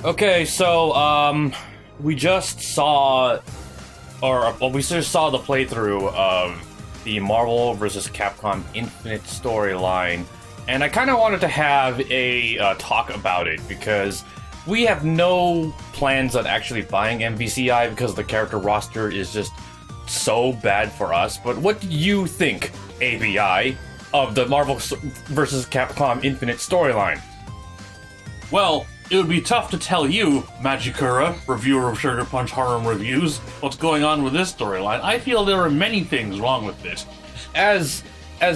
Okay, so, we just saw, we just saw the playthrough of the Marvel vs. Capcom Infinite storyline, and I kind of wanted to have a talk about it, because we have no plans on actually buying MVCI because the character roster is just so bad for us. But what do you think, ABI, of the Marvel vs. Capcom Infinite storyline? Well, it would be tough to tell you, Majikura, reviewer of SugarPunch Harem Reviews, what's going on with this storyline. I feel there are many things wrong with it. As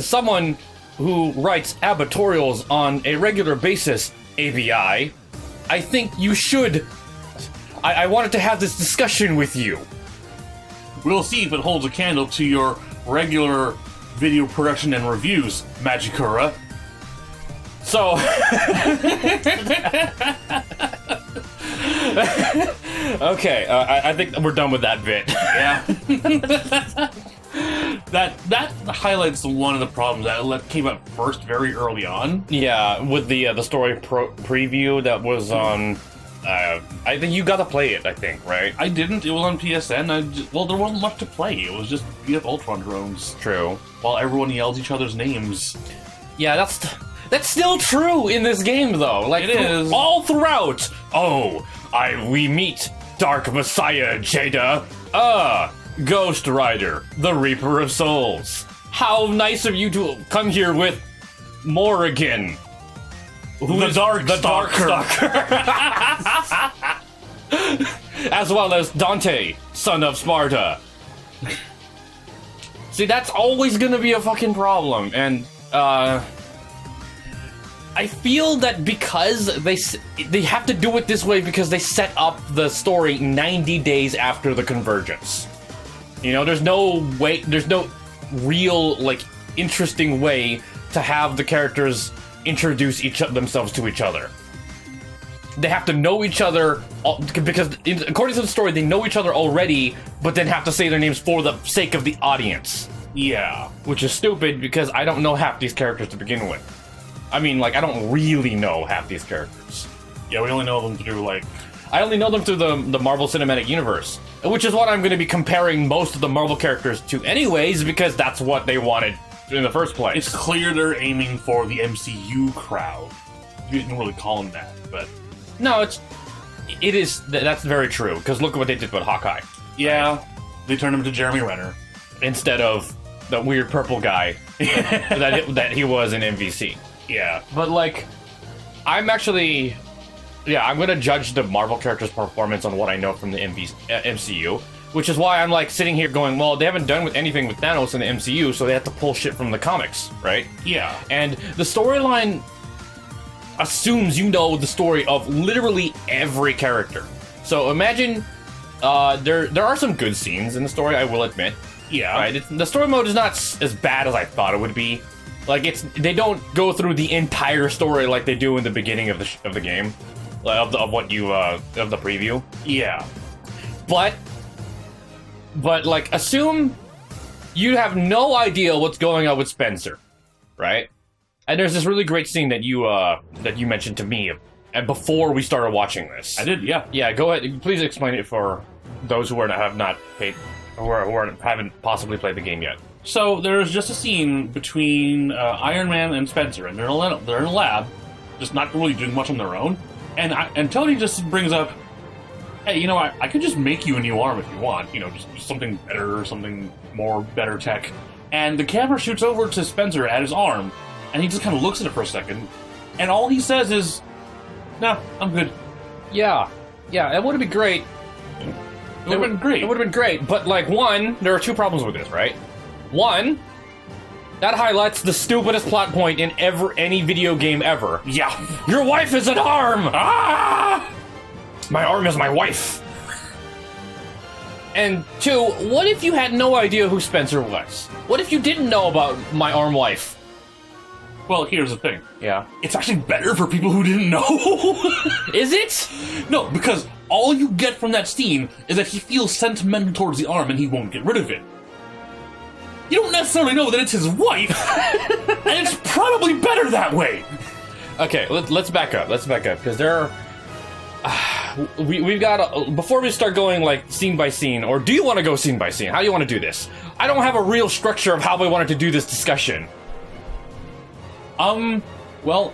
someone who writes abatorials on a regular basis, ABI, I think you should... I wanted to have this discussion with you. We'll see if it holds a candle to your regular video production and reviews, Majikura. So... okay, I think we're done with that bit. Yeah. That highlights one of the problems that came up first very early on. Yeah, with the story preview that was on... I think you got to play it, I think, right? I didn't. It was on PSN. Well, there wasn't much to play. It was just beat up Ultron drones. True. While everyone yells each other's names. Yeah, that's still true in this game, though. Like, it is. All throughout. Oh, we meet Dark Messiah Jedah. Ghost Rider, the Reaper of Souls. How nice of you to come here with Morrigan. The Darkstalker. As well as Dante, son of Sparta. See, that's always gonna be a fucking problem, and, I feel that because they have to do it this way because they set up the story 90 days after the convergence. You know, there's no real, like, interesting way to have the characters introduce themselves to each other. They have to know each other, because according to the story, they know each other already, but then have to say their names for the sake of the audience. Yeah. Which is stupid, because I don't know half these characters to begin with. I mean, like, I don't really know half these characters. Yeah, we only know them through, like... I only know them through the Marvel Cinematic Universe, which is what I'm going to be comparing most of the Marvel characters to anyways, because that's what they wanted in the first place. It's clear they're aiming for the MCU crowd. You didn't really call them that, but... No, it is, that's very true, because look at what they did with Hawkeye. Yeah, they turned him to Jeremy Renner. Instead of the weird purple guy that he was in MVC. Yeah. But, like, I'm actually... Yeah, I'm gonna judge the Marvel character's performance on what I know from the MCU, which is why I'm, like, sitting here going, well, they haven't done anything with Thanos in the MCU, so they have to pull shit from the comics, right? Yeah. And the storyline assumes you know the story of literally every character. So imagine, there are some good scenes in the story, I will admit. Yeah. Right? The story mode is not as bad as I thought it would be. Like, they don't go through the entire story like they do in the beginning of the game. Of the preview. Yeah. But like, assume you have no idea what's going on with Spencer, right? And there's this really great scene that you mentioned to me before we started watching this. I did, yeah. Yeah, go ahead. Please explain it for those who haven't possibly played the game yet. So there's just a scene between Iron Man and Spencer, and they're in a lab, just not really doing much on their own. And Tony just brings up, hey, you know, I could just make you a new arm if you want. You know, just something better, something more better tech. And the camera shoots over to Spencer at his arm, and he just kind of looks at it for a second, and all he says is, "No, I'm good." Yeah, it would have been great. It would have been great. It would have been great, but, like, one, there are two problems with this, right? One, that highlights the stupidest plot point in any video game ever. Yeah. Your wife is an arm! Ah! My arm is my wife. And two, what if you had no idea who Spencer was? What if you didn't know about my arm wife? Well, here's the thing. Yeah. It's actually better for people who didn't know. Is it? No, because all you get from that scene is that he feels sentimental towards the arm and he won't get rid of it. You don't necessarily know that it's his wife, and it's probably better that way. Okay, let's back up. Let's back up, because there we've got before we start going like scene by scene, or do you want to go scene by scene? How do you want to do this? I don't have a real structure of how I wanted to do this discussion. Well,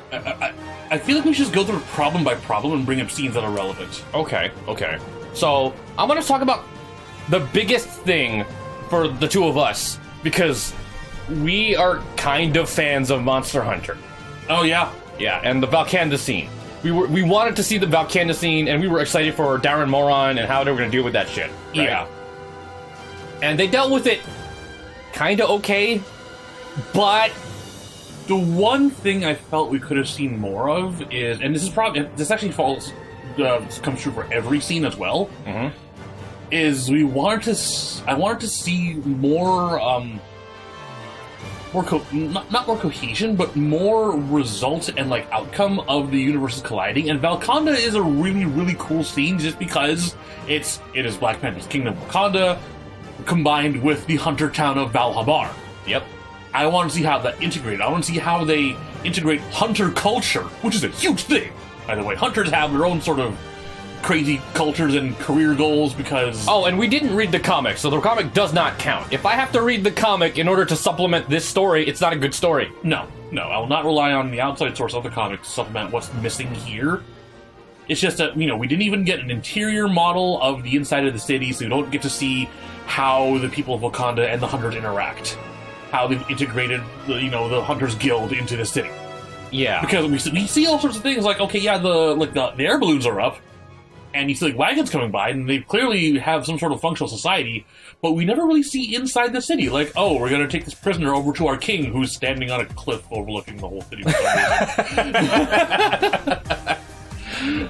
I feel like we should just go through problem by problem and bring up scenes that are relevant. Okay. So I want to talk about the biggest thing for the two of us, because we are kind of fans of Monster Hunter. Oh yeah, and the Valkanda scene. We wanted to see the Valkanda scene, and we were excited for Darren Moron and how they were going to deal with that shit. Right? Yeah. And they dealt with it kind of okay, but the one thing I felt we could have seen more of is, and this actually comes true for every scene as well, is I wanted to see more, not more cohesion, but more result and like outcome of the universes colliding. And Valkanda is a really, really cool scene just because it is Black Panther's Kingdom of Wakanda combined with the hunter town of Valhabar. Yep. I want to see how that integrated. I want to see how they integrate hunter culture, which is a huge thing, by the way. Hunters have their own sort of crazy cultures and career goals because... Oh, and we didn't read the comic, so the comic does not count. If I have to read the comic in order to supplement this story, it's not a good story. No, I will not rely on the outside source of the comic to supplement what's missing here. It's just that, we didn't even get an interior model of the inside of the city, so you don't get to see how the people of Wakanda and the hunters interact. How they've integrated, the Hunters Guild into the city. Yeah. Because we see all sorts of things, like, okay, yeah, the air balloons are up, and you see, like, wagons coming by, and they clearly have some sort of functional society, but we never really see inside the city. Like, oh, we're gonna take this prisoner over to our king, who's standing on a cliff overlooking the whole city.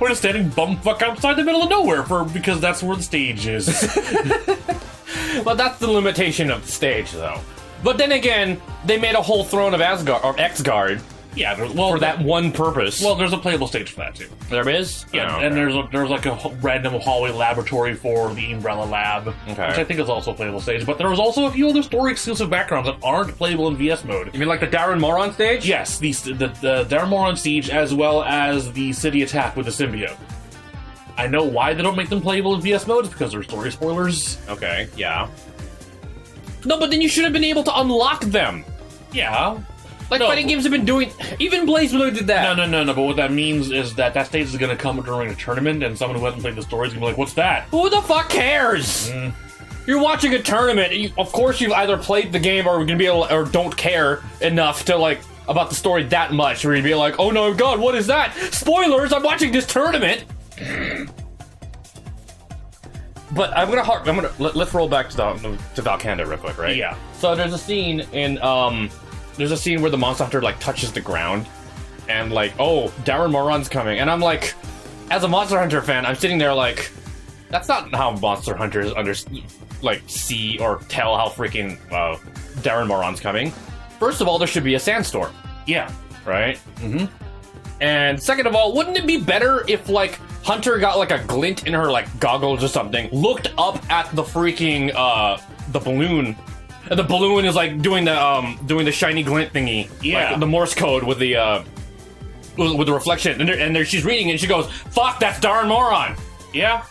We're just standing bumfuck outside the middle of nowhere, because that's where the stage is. Well, that's the limitation of the stage, though. But then again, they made a whole throne of Asgard or Xgard. Yeah, for that one purpose. Well, there's a playable stage for that too. There is? Yeah, oh, okay. And there's like a random hallway laboratory for the Umbrella Lab, which I think is also a playable stage. But there was also a few other story exclusive backgrounds that aren't playable in VS mode. You mean like the Darren Moron stage? Yes, the Darren Moron siege, as well as the city attack with the symbiote. I know why they don't make them playable in VS mode. It's because they're story spoilers. Okay, yeah. No, but then you should have been able to unlock them. Yeah. Like fighting games have been doing. Even BlazBlue did that. No. But what that means is that stage is going to come during a tournament, and someone who hasn't played the story is going to be like, "What's that?" Who the fuck cares? You're watching a tournament. Of course, you've either played the game or gonna be able, or don't care enough to like about the story that much, where you'd be like, "Oh no, God, what is that? Spoilers! I'm watching this tournament." But let's roll back to Valkanda real quick, right? Yeah. So there's a scene where the Monster Hunter like touches the ground, and like, oh, Darren Moron's coming, and I'm like, as a Monster Hunter fan, I'm sitting there like, that's not how Monster Hunters see or tell how freaking Darren Moron's coming. First of all, there should be a sandstorm. Yeah. Right. And second of all, wouldn't it be better if like Hunter got like a glint in her like goggles or something, looked up at the freaking the balloon, and the balloon is like doing the shiny glint thingy, like the Morse code with the reflection, and there she's reading it, and she goes, "Fuck, that's Darren Moron." Yeah,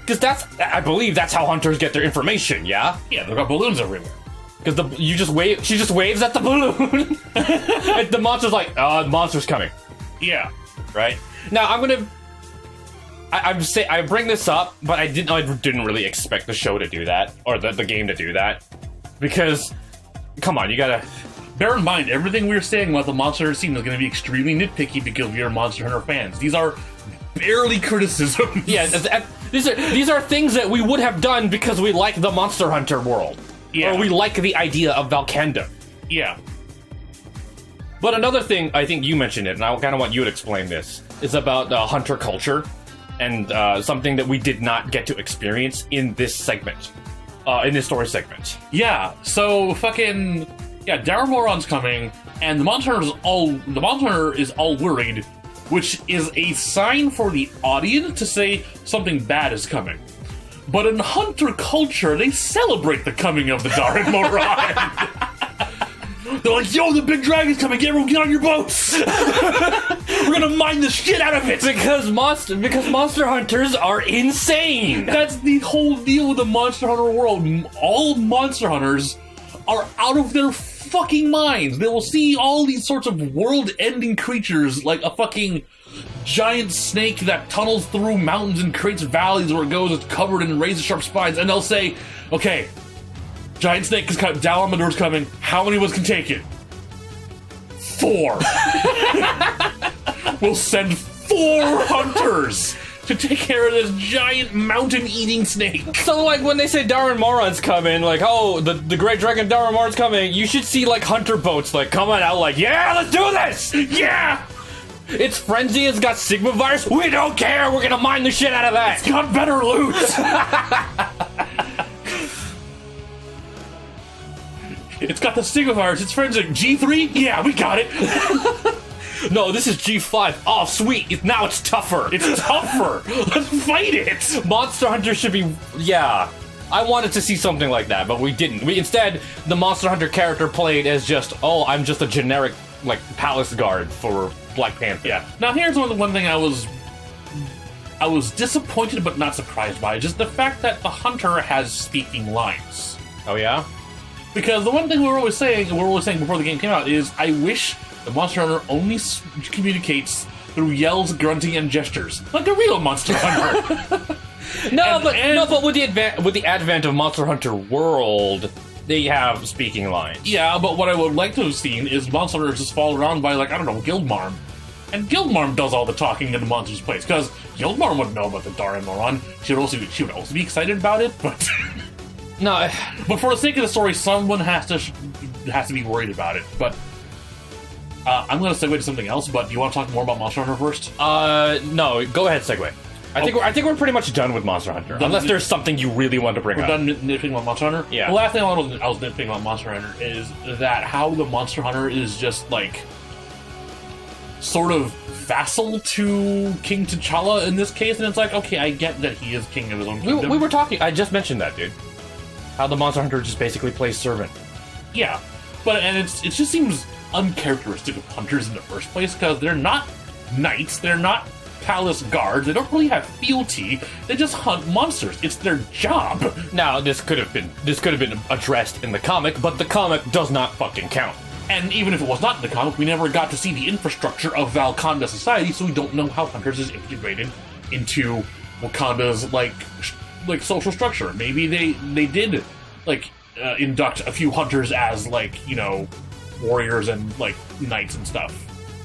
because I believe that's how hunters get their information. Yeah, they've got balloons everywhere. Because she just waves at the balloon, and the monster's like, the monster's coming. Yeah, right. Now I bring this up, but I didn't really expect the show to do that, or the game to do that, because, come on, you gotta bear in mind everything we were saying about the Monster Hunter scene is going to be extremely nitpicky because we are Monster Hunter fans. These are barely criticisms. Yeah, these are things that we would have done because we like the Monster Hunter world, or we like the idea of Valkanda. Yeah. But another thing, I think you mentioned it, and I kind of want you to explain this, is about hunter culture, and something that we did not get to experience in this segment, in this story segment. Yeah, so Darren Moron's coming, and the Monster Hunter is all worried, which is a sign for the audience to say something bad is coming. But in hunter culture, they celebrate the coming of the Darren Moron. They're like, yo, the big dragon's coming, everyone get on your boats! We're gonna mine the shit out of it! Because monster hunters are insane! That's the whole deal with the Monster Hunter world. All monster hunters are out of their fucking minds. They will see all these sorts of world-ending creatures, like a fucking giant snake that tunnels through mountains and creates valleys where it goes, it's covered in razor-sharp spines, and they'll say, okay, giant snake is coming, Dalamador's coming, how many of us can take it? 4. We'll send 4 hunters to take care of this giant mountain-eating snake. So, like, when they say Darren Moron's coming, like, oh, the great dragon Darren Moron's coming, you should see, like, hunter boats, like, coming out, like, yeah, let's do this! Yeah! It's frenzy, it's got Sigma virus, we don't care, we're gonna mine the shit out of that! It's got better loot! It's got the Sigma virus, it's frenzy. G3? Yeah, we got it! No, this is G5. Oh, sweet. Now it's tougher. It's tougher. Let's fight it. Monster Hunter should be... Yeah. I wanted to see something like that, but we didn't. Instead, the Monster Hunter character played as just, oh, I'm just a generic, like, palace guard for Black Panther. Yeah. Now, here's one thing I was disappointed but not surprised by. Just the fact that the hunter has speaking lines. Oh, yeah? Because the one thing we were always saying before the game came out, is I wish the Monster Hunter only communicates through yells, grunting, and gestures, like a real Monster Hunter. But with the advent of Monster Hunter World, they have speaking lines. Yeah, but what I would like to have seen is Monster Hunters just fall around by, like, I don't know, Guildmarm. And Guildmarm does all the talking in the monster's place, because Guildmarm would know about the Darren Moron. She would also be excited about it, but... No. But for the sake of the story, someone has to be worried about it, but... I'm going to segue to something else, but do you want to talk more about Monster Hunter first? No, go ahead, segue. I think we're pretty much done with Monster Hunter, unless there's something you really want to bring up. We're done nitpicking about Monster Hunter? Yeah. The last thing I was nitpicking about Monster Hunter is that how the Monster Hunter is just, like, sort of vassal to King T'Challa in this case, and it's like, okay, I get that he is king of his own kingdom. We were talking, I just mentioned that, dude. How the Monster Hunter just basically plays servant. Yeah, and it just seems uncharacteristic of hunters in the first place, because they're not knights, they're not palace guards, they don't really have fealty, they just hunt monsters. It's their job. Now, this could have been addressed in the comic, but the comic does not fucking count. And even if it was not in the comic, we never got to see the infrastructure of Wakanda society, so we don't know how hunters is integrated into Wakanda's like social structure. Maybe they did induct a few hunters as, like, you know, warriors and, like, knights and stuff.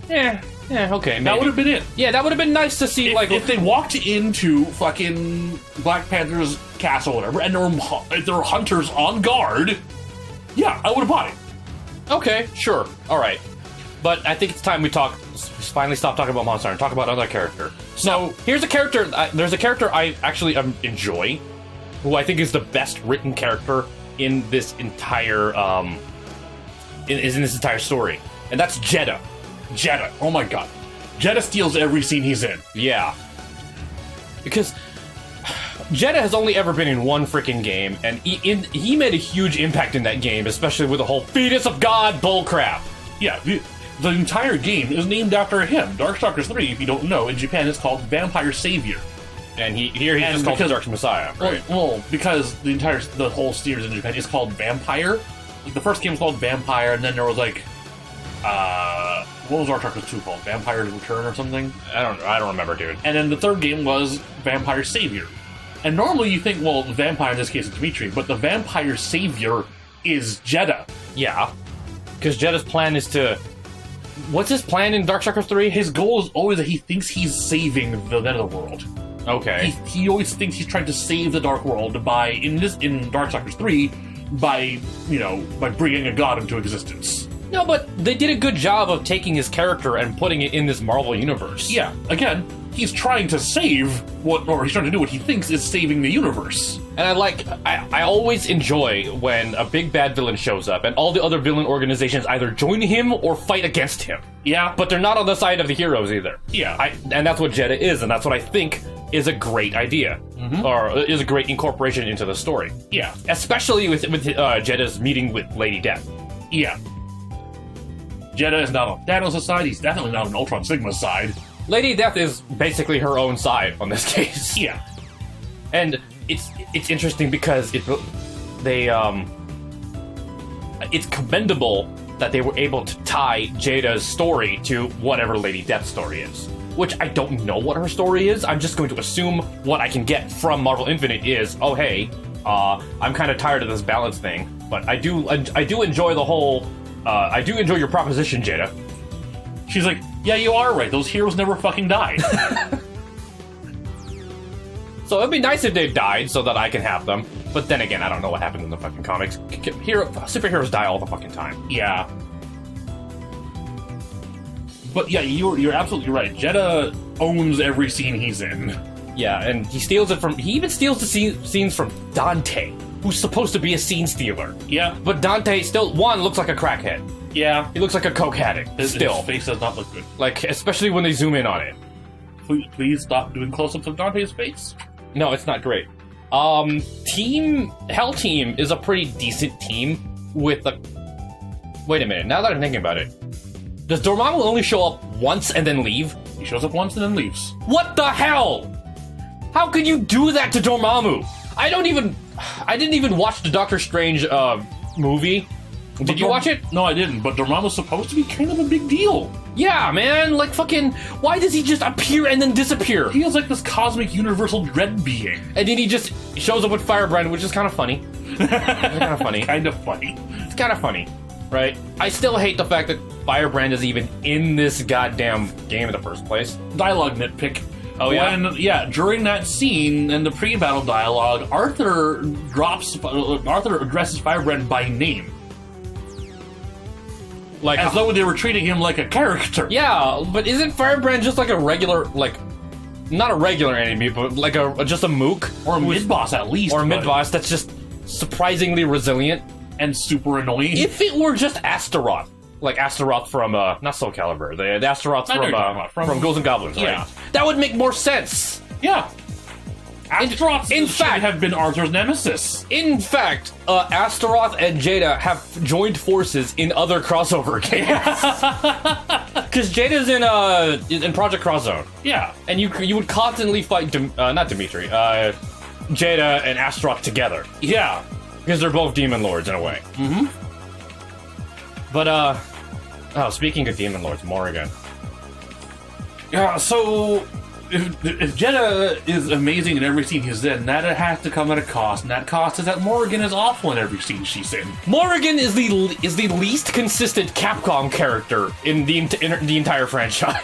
Yeah, okay. Maybe. That would have been it. Yeah, that would have been nice to see, if they walked into fucking Black Panther's castle or whatever, and there were hunters on guard, yeah, I would have bought it. Okay, sure, alright. But I think it's time we finally stop talking about Monster Hunter and talk about another character. So, here's a character, there's a character I actually enjoy, who I think is the best written character in this entire, in this entire story. And that's Jedah. Jedah, oh my god. Jedah steals every scene he's in. Yeah. Because Jedah has only ever been in one freaking game, and he made a huge impact in that game, especially with the whole fetus of God bullcrap. Yeah, the entire game is named after him. Darkstalkers 3, if you don't know, in Japan is called Vampire Savior. And he's just called the Dark Messiah, right? Well, because the whole series in Japan is called Vampire. Like, the first game was called Vampire, and then there was, like, what was Darkstalkers 2 called? Vampire's Return or something? I don't remember, dude. And then the third game was Vampire Savior. And normally you think, well, the vampire in this case is Dimitri, but the Vampire Savior is Jedah. Yeah. Because Jedah's plan is to... What's his plan in Darkstalkers 3? His goal is always that he thinks he's saving the netherworld. Okay. He always thinks he's trying to save the Dark World by, in Darkstalkers 3, by bringing a god into existence. No, but they did a good job of taking his character and putting it in this Marvel universe. Yeah, again, he's trying to save he's trying to do what he thinks is saving the universe. And I always enjoy when a big bad villain shows up and all the other villain organizations either join him or fight against him. Yeah. But they're not on the side of the heroes either. Yeah. And that's what Jedah is, and that's what I think is a great idea. Mm-hmm. Or is a great incorporation into the story. Yeah. Especially with Jedah's meeting with Lady Death. Yeah. Jedah is not on Thanos' side. He's definitely not on Ultron Sigma's side. Lady Death is basically her own side on this case. Yeah. And it's interesting because it's commendable that they were able to tie Jedah's story to whatever Lady Death's story is. Which I don't know what her story is. I'm just going to assume what I can get from Marvel Infinite is, oh hey, I'm kind of tired of this balance thing, but I do enjoy the whole. I do enjoy your proposition, Jedah. She's like, yeah, you are right. Those heroes never fucking died. So it'd be nice if they died so that I can have them. But then again, I don't know what happened in the fucking comics. Superheroes die all the fucking time. Yeah. But yeah, you're absolutely right. Jedah owns every scene he's in. Yeah, and he steals it from. He even steals the scenes from Dante, who's supposed to be a scene stealer. Yeah. But Dante still, one, looks like a crackhead. Yeah. He looks like a coke addict. His Still. face does not look good. Like, especially when they zoom in on it. Please stop doing close-ups of Dante's face. No, it's not great. Hell Team is a pretty decent team with a... Wait a minute, now that I'm thinking about it. Does Dormammu only show up once and then leave? He shows up once and then leaves. What the hell? How can you do that to Dormammu? I didn't even watch the Doctor Strange, movie. Did you watch it? No, I didn't, but Dormammu's supposed to be kind of a big deal. Yeah, man, like fucking... Why does he just appear and then disappear? He is like this cosmic universal dread being. And then he just shows up with Firebrand, which is kind of funny. Kind of funny. Kind of funny. It's kind of funny, right? I still hate the fact that Firebrand is even in this goddamn game in the first place. Dialogue nitpick. Oh, yeah? During that scene in the pre-battle dialogue, Arthur addresses Firebrand by name. Like, as though they were treating him like a character. Yeah, but isn't Firebrand just like a regular, like, not a regular enemy, but like just a mook? Or a mid-boss at least. Or a mid-boss that's just surprisingly resilient. And super annoying. If it were just Astaroth. Like Astaroth from, not Soul Calibur, the Astaroth from Ghosts and Goblins, right? Yeah. That would make more sense. Yeah. Astaroth in should fact, have been Arthur's nemesis. In fact, Astaroth and Jedah have joined forces in other crossover games. Because Jedah's in Project Cross Zone. Yeah. And you would constantly fight, not Dimitri, Jedah and Astaroth together. Yeah. Because they're both demon lords in a way. Mm-hmm. But, speaking of demon lords, Morrigan. Yeah, so... If Jedah is amazing in every scene he's in, that has to come at a cost, and that cost is that Morrigan is awful in every scene she's in. Morrigan is the least consistent Capcom character in the entire franchise.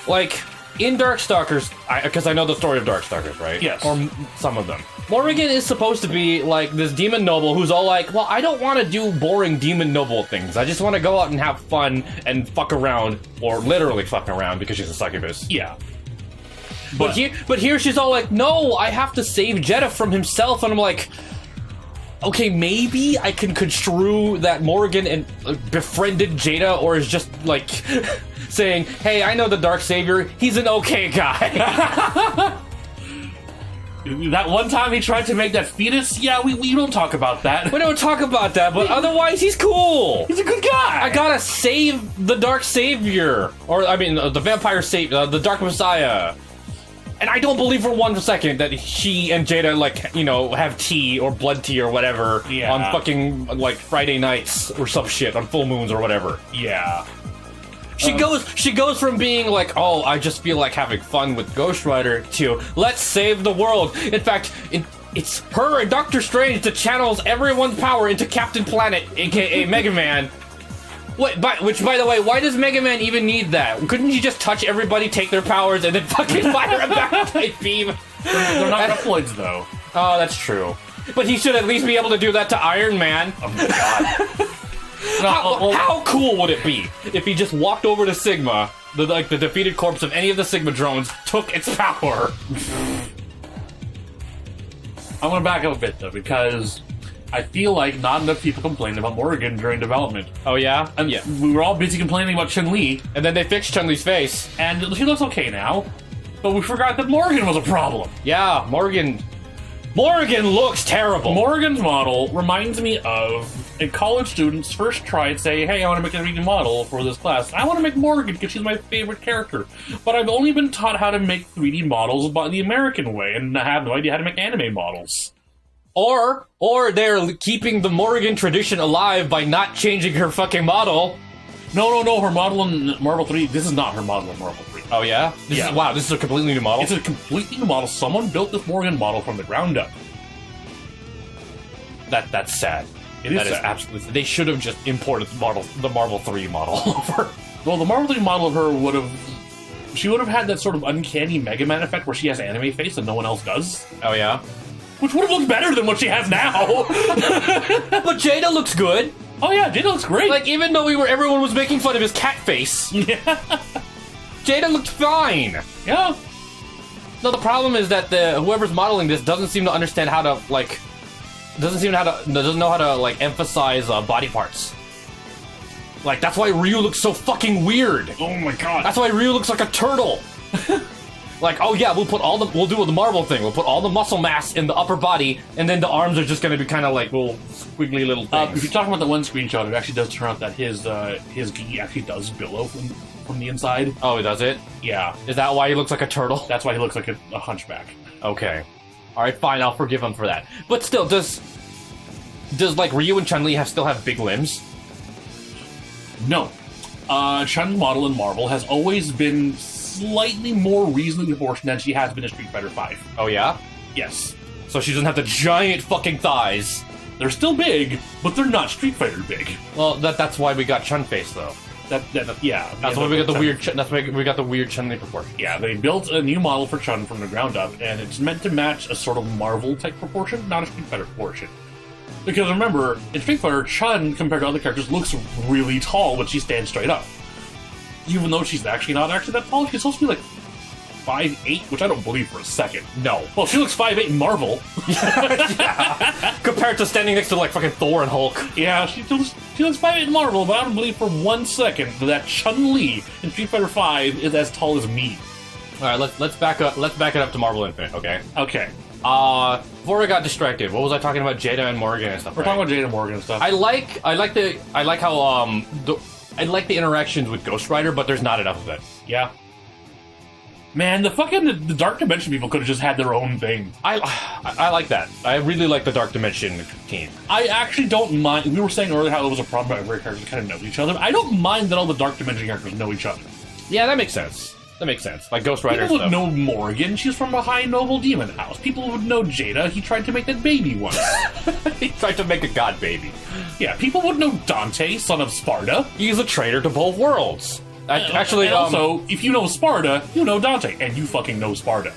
Like, in Darkstalkers, because I know the story of Darkstalkers, right? Yes. Or some of them. Morrigan is supposed to be, like, this demon noble who's all like, well, I don't want to do boring demon noble things. I just want to go out and have fun and fuck around, or literally fuck around because she's a succubus. Yeah. But here she's all like, no, I have to save Jedah from himself, and I'm like, okay, maybe I can construe that Morrigan befriended Jedah, or is just, like, saying, hey, I know the Dark Savior, he's an okay guy. That one time he tried to make that fetus, yeah, we don't talk about that. We don't talk about that, but otherwise he's cool. He's a good guy. I gotta save the Dark Savior, or I mean, the Vampire Savior, the Dark Messiah. And I don't believe for 1 second that she and Jedah, like, you know, have tea or blood tea or whatever on fucking, like, Friday nights or some shit, on full moons or whatever. Yeah. She goes from being like, oh, I just feel like having fun with Ghost Rider to let's save the world. In fact, it's her and Doctor Strange that channels everyone's power into Captain Planet, aka Mega Man. Which, by the way, why does Mega Man even need that? Couldn't he just touch everybody, take their powers, and then fucking fire a back beam? They're not Reploids, though. Oh, that's true. But he should at least be able to do that to Iron Man. Oh my god. How cool would it be if he just walked over to Sigma, the defeated corpse of any of the Sigma drones, took its power? I want to back up a bit, though, because I feel like not enough people complained about Morrigan during development. Oh, yeah? And yeah. We were all busy complaining about Chun-Li. And then they fixed Chun-Li's face. And she looks okay now. But we forgot that Morrigan was a problem. Yeah, Morrigan... Morgan looks terrible. Morgan's model reminds me of a college student's first try at say, hey, I want to make a 3D model for this class. I want to make Morgan because she's my favorite character. But I've only been taught how to make 3D models by the American way, and I have no idea how to make anime models. Or they're keeping the Morgan tradition alive by not changing her fucking model. No, her model in Marvel 3, this is not her model in Marvel 3. Oh, yeah? Wow, this is a completely new model? It's a completely new model. Someone built this Morgan model from the ground up. That's sad. It is sad. Is absolutely. They should have just imported the Marvel 3 model over. Well, the Marvel 3 model of her would have... She would have had that sort of uncanny Mega Man effect where she has anime face and no one else does. Oh, yeah? Which would have looked better than what she has now. But Jedah looks good. Oh yeah, Jedah looks great. Like, even though everyone was making fun of his cat face, yeah. Jedah looked fine. Yeah. No, the problem is that whoever's modeling this doesn't seem to understand how to, like... doesn't know how to, like, emphasize body parts. Like, that's why Ryu looks so fucking weird. Oh my god. That's why Ryu looks like a turtle. Like, oh yeah, we'll do the Marvel thing. We'll put all the muscle mass in the upper body, and then the arms are just gonna be kind of like little squiggly little things. If you're talking about the one screenshot, it actually does turn out that his gi actually does billow from the inside. Oh, does it? Yeah. Is that why he looks like a turtle? That's why he looks like a hunchback. Okay. Alright, fine, I'll forgive him for that. But still, does like Ryu and Chun-Li still have big limbs? No. Chun's model in Marvel has always been slightly more reasonably proportioned than she has been in Street Fighter V. Oh yeah? Yes. So she doesn't have the giant fucking thighs. They're still big, but they're not Street Fighter big. Well, that's why we got Chun face though. Yeah. That's why we got the weird. That's why we got the weird Chun-Li proportion. Yeah, they built a new model for Chun from the ground up, and it's meant to match a sort of Marvel type proportion, not a Street Fighter proportion. Because remember, in Street Fighter, Chun compared to other characters looks really tall when she stands straight up. Even though she's actually not actually that tall, she's supposed to be like 5'8", which I don't believe for a second. No. Well, she looks 5'8" in Marvel. Yeah. Compared to standing next to like fucking Thor and Hulk. Yeah, she looks 5'8" in Marvel, but I don't believe for 1 second that Chun-Li in Street Fighter V is as tall as me. All right, let's back up. Let's back it up to Marvel Infinite. Okay. Okay. Before I got distracted, what was I talking about? Jedah and Morgan and stuff. We're talking about Jedah and Morgan and stuff. I like the interactions with Ghost Rider, but there's not enough of it. Yeah. Man, the Dark Dimension people could have just had their own thing. I like that. I really like the Dark Dimension team. I actually don't mind. We were saying earlier how it was a problem about every character kind of know each other. I don't mind that all the Dark Dimension characters know each other. Yeah, that makes sense. That makes sense. Like Ghost Rider People would stuff. know Morgan. She's from a high noble demon house. People would know Jedah. He tried to make that baby once. He tried to make a god baby. Yeah, people would know Dante, son of Sparta. He's a traitor to both worlds. Actually, and also, if you know Sparta, you know Dante, and you fucking know Sparta.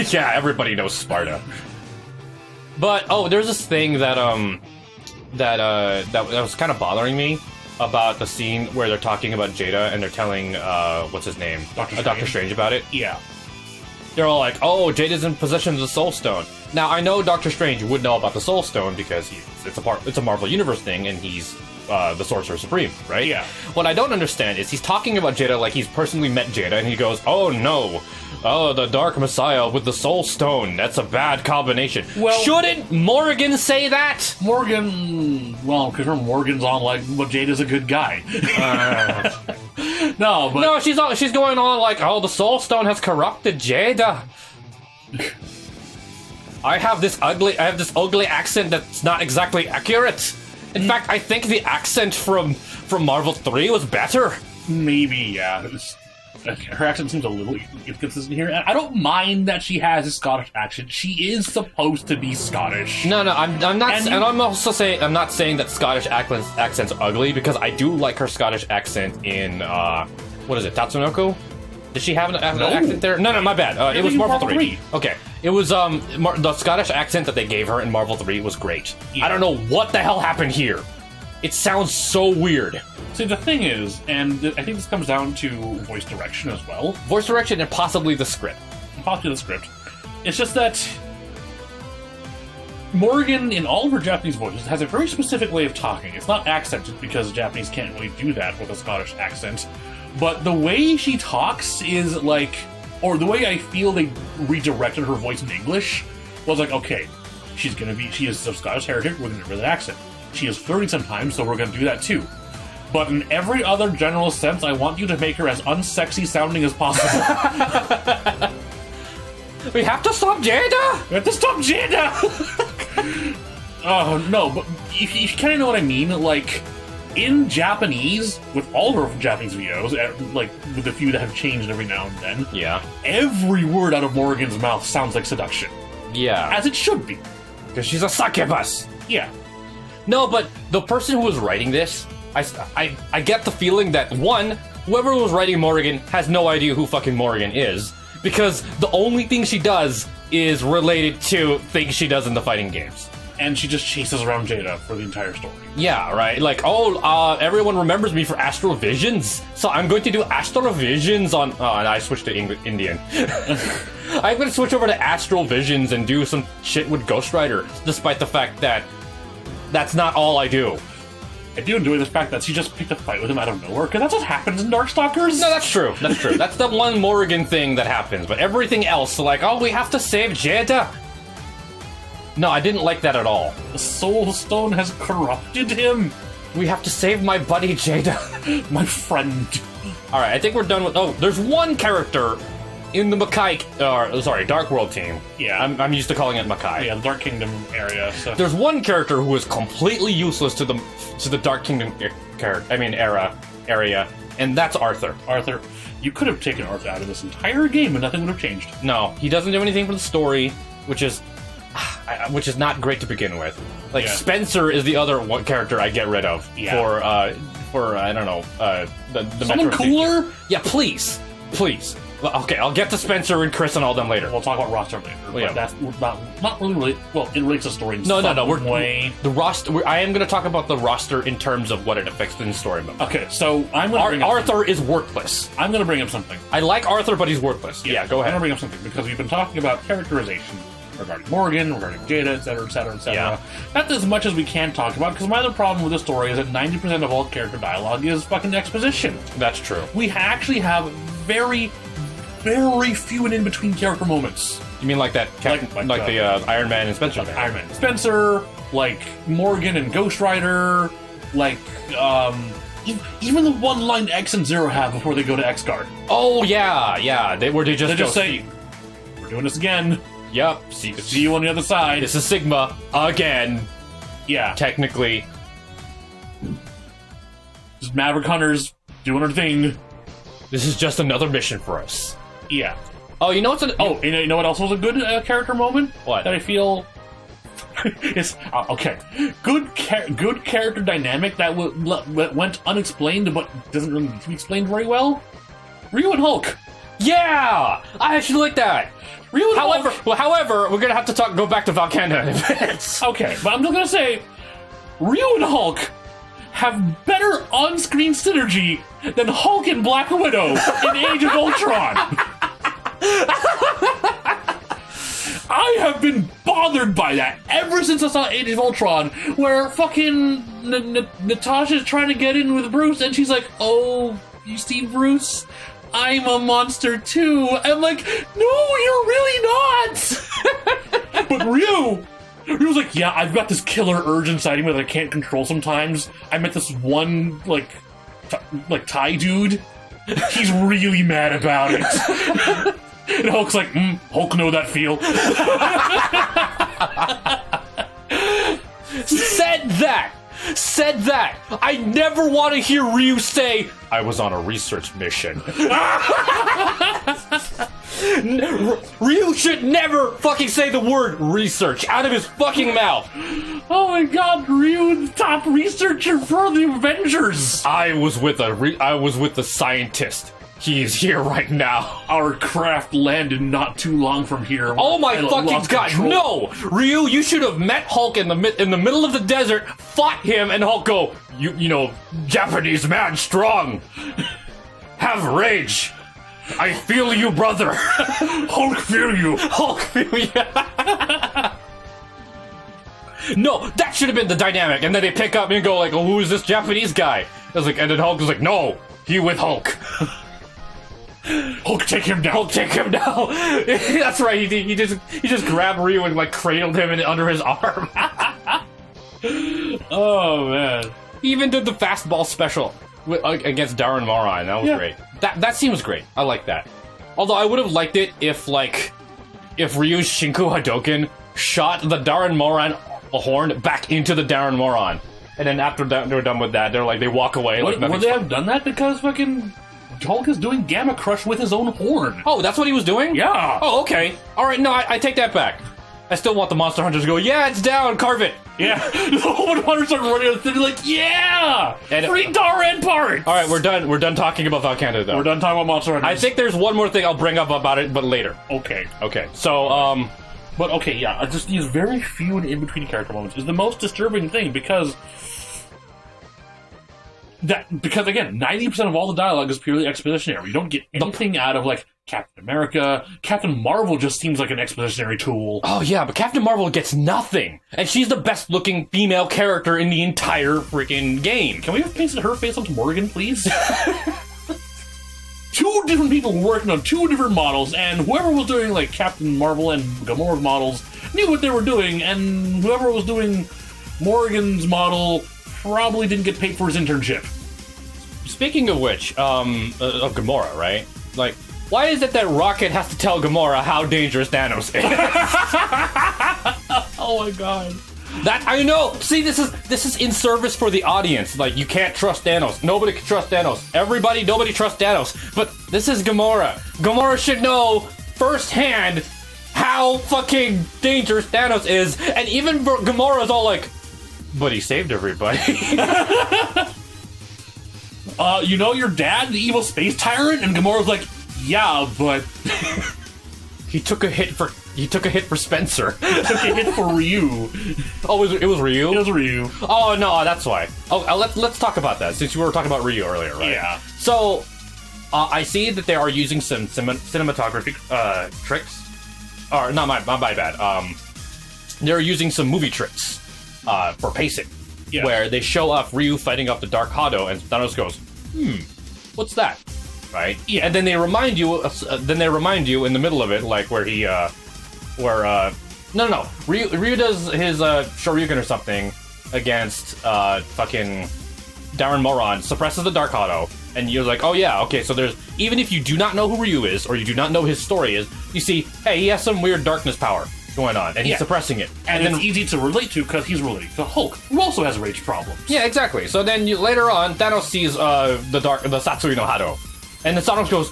Yeah, everybody knows Sparta. But there's this thing that was kind of bothering me about the scene where they're talking about Jedah and they're telling what's his name, Doctor Strange about it. Yeah. They're all like, "Oh, Jedah's in possession of the Soul Stone." Now, I know Doctor Strange would know about the Soul Stone because it's a Marvel Universe thing, and he's the Sorcerer Supreme, right? Yeah. What I don't understand is he's talking about Jedah like he's personally met Jedah, and he goes, "Oh no, the Dark Messiah with the Soul Stone. That's a bad combination." Well, shouldn't Morgan say that? Morgan, well, because Morgan's on like, well, Jedah's a good guy. No, she's going on like, "Oh, the Soul Stone has corrupted Jedah." I have this ugly accent that's not exactly accurate. In fact, I think the accent from Marvel 3 was better. Maybe, yeah. Her accent seems a little inconsistent here. I don't mind that she has a Scottish accent. She is supposed to be Scottish. No, I'm not. And I'm also saying I'm not saying that Scottish accent's ugly, because I do like her Scottish accent in what is it, Tatsunoko? Did she have an accent there? No, my bad. It was Marvel 3. Okay. It was the Scottish accent that they gave her in Marvel 3 was great. Yeah. I don't know what the hell happened here. It sounds so weird. See, the thing is, and I think this comes down to voice direction as well. Voice direction and possibly the script. It's just that Morgan, in all of her Japanese voices, has a very specific way of talking. It's not accented, because Japanese can't really do that with a Scottish accent. But the way she talks is like... Or the way I feel they redirected her voice in English was like, okay, She is of Scottish heritage, we're gonna give her that accent. She is flirting sometimes, so we're gonna do that too. But in every other general sense, I want you to make her as unsexy sounding as possible. We have to stop Jedah! We have to stop Jedah! Oh, no, but you kind of know what I mean? Like, in Japanese, with all her Japanese VOs, like, with a few that have changed every now and then, Yeah. every word out of Morrigan's mouth sounds like seduction. Yeah. As it should be. Because she's a succubus! Yeah. No, but the person who was writing this, I get the feeling that, one, whoever was writing Morrigan has no idea who fucking Morrigan is, because the only thing she does is related to things she does in the fighting games. And she just chases around Jedah for the entire story. Yeah, right? Like, everyone remembers me for Astral Visions, so I'm going to do Astral Visions on... Oh, and I switched to Indian. I'm going to switch over to Astral Visions and do some shit with Ghost Rider, despite the fact that that's not all I do. I do enjoy the fact that she just picked a fight with him out of nowhere, because that's what happens in Darkstalkers. No, that's true. That's true. That's the one Morrigan thing that happens, but everything else, like, oh, we have to save Jedah. No, I didn't like that at all. The Soul Stone has corrupted him. We have to save my buddy Jedah. My friend. Alright, I think we're done with... Oh, there's one character in the Dark World team. Yeah. I'm used to calling it Makai. Yeah, the Dark Kingdom area. So. There's one character who is completely useless to the Dark Kingdom area, and that's Arthur. Arthur. You could have taken Arthur out of this entire game and nothing would have changed. No, he doesn't do anything for the story, which is not great to begin with. Like, Yeah. Spencer is the other one character I get rid of for I don't know, the Someone Metro cooler? Theme. Yeah, please. Well, okay, I'll get to Spencer and Chris and all them later. We'll talk about roster later. But Yeah. that's not really well, it relates to story in No, some we're way. the roster. I am going to talk about the roster in terms of what it affects in the story mode. Okay, so I'm going to bring up Arthur is worthless. I'm going to bring up something. I like Arthur, but he's worthless. Yeah, go I'm ahead. going to bring up something because we've been talking about characterization regarding Morgan, regarding Jedah, etc., etc., etc. Yeah. Not as much as we can talk about, because my other problem with the story is that 90% of all character dialogue is fucking exposition. That's true. We actually have very, very few and in-between character moments. You mean like that, like the Iron Man and Spencer? thing? Iron Man and Spencer, like Morgan and Ghost Rider, like, even the one-line X and Zero have before they go to X-Guard. Oh, yeah. They just say, we're doing this again. Yep. See you on the other side. This is Sigma again. Yeah. Technically. Just Maverick Hunters doing her thing. This is just another mission for us. Yeah. Oh, you know what's and you know what else was a good character moment? What? That I feel... it's... okay. Good character dynamic that went unexplained, but doesn't really need to be explained very well. Ryu and Hulk. Yeah! I actually like that. Ryu and Hulk. However, we're gonna have to go back to Valkanda in a minute. Okay, but I'm just gonna say, Ryu and Hulk have better on-screen synergy than Hulk and Black Widow in Age of Ultron. I have been bothered by that ever since I saw Age of Ultron, where fucking Natasha's trying to get in with Bruce, and she's like, "Oh, you see, Bruce? I'm a monster too." I'm like, "No, you're really not." But Ryu's like, "Yeah, I've got this killer urge inside me that I can't control sometimes. I met this one, like Thai dude. He's really mad about it." And Hulk's like, Hulk know that feel. Said that. I never want to hear Ryu say, "I was on a research mission." Ryu should never fucking say the word research out of his fucking mouth. Oh my god, Ryu, the top researcher for the Avengers. I was with the scientist. He is here right now. Our craft landed not too long from here. Oh my fucking god, control. no! Ryu, you should have met Hulk in the middle of the desert, fought him, and Hulk go, you know, Japanese man strong. Have rage. I feel you, brother. Hulk feel you. Hulk feel you. No, that should have been the dynamic, and then they pick up and go like, "Oh, who is this Japanese guy?" I was like, and then Hulk was like, "No, he with Hulk." Hulk, take him down. Hulk, take him down. That's right. He just grabbed Ryu and like cradled him under his arm. Oh man. He even did the fastball special against Darren Moran. That was great. That scene was great. I like that. Although I would have liked it if Ryu's Shinku Hadoken shot the Darren Moran horn back into the Darren Moran. And then after they're done with that, they walk away. Would they have done that? Because fucking Hulk is doing Gamma Crush with his own horn. Oh, that's what he was doing? Yeah. Oh, okay. All right, no, I take that back. I still want the Monster Hunters to go, yeah, it's down, carve it. Yeah. The whole hunters start running out the city like, yeah! Free Darren parts! All right, we're done. We're done talking about Valkanda, though. We're done talking about Monster Hunters. I think there's one more thing I'll bring up about it, but later. Okay. Okay, so, But okay, yeah, just these very few and in-between character moments is the most disturbing thing because again, 90% of all the dialogue is purely expositionary. You don't get anything out of like Captain America. Captain Marvel just seems like an expositionary tool. Oh yeah, but Captain Marvel gets nothing, and she's the best-looking female character in the entire freaking game. Can we have pasted her face onto Morgan, please? Two different people working on two different models, and whoever was doing like Captain Marvel and Gamora's models knew what they were doing, and whoever was doing Morgan's model probably didn't get paid for his internship. Speaking of which, of Gamora, right? Like, why is it that Rocket has to tell Gamora how dangerous Thanos is? Oh my god. That I know. See, this is in service for the audience. Like, you can't trust Thanos. Nobody can trust Thanos. Nobody trusts Thanos. But this is Gamora. Gamora should know firsthand how fucking dangerous Thanos is. And even Gamora's all like, but he saved everybody. You know your dad, the evil space tyrant? And Gamora's like, yeah, but he took a hit for Spencer. He took a hit for Ryu. Oh, it was Ryu? It was Ryu. Oh no, that's why. Oh, let's talk about that since you were talking about Ryu earlier, right? Yeah. So, I see that they are using some cinematography tricks. Or not my bad. They're using some movie tricks for pacing. Yeah. Where they show off Ryu fighting off the Dark Hado, and Thanos goes, what's that? Right? Yeah. And then they remind you. In the middle of it, like where he, no. Ryu does his Shoryuken or something against fucking Darren Moran, suppresses the Dark Hado, and you're like, oh yeah, okay. So there's, even if you do not know who Ryu is or you do not know his story is, you see, hey, he has some weird darkness power going on, and he's suppressing it. And it's easy to relate to because he's related to Hulk, who also has rage problems. Yeah, exactly. So then later on, Thanos sees the Satsui no Hado, and then Thanos goes,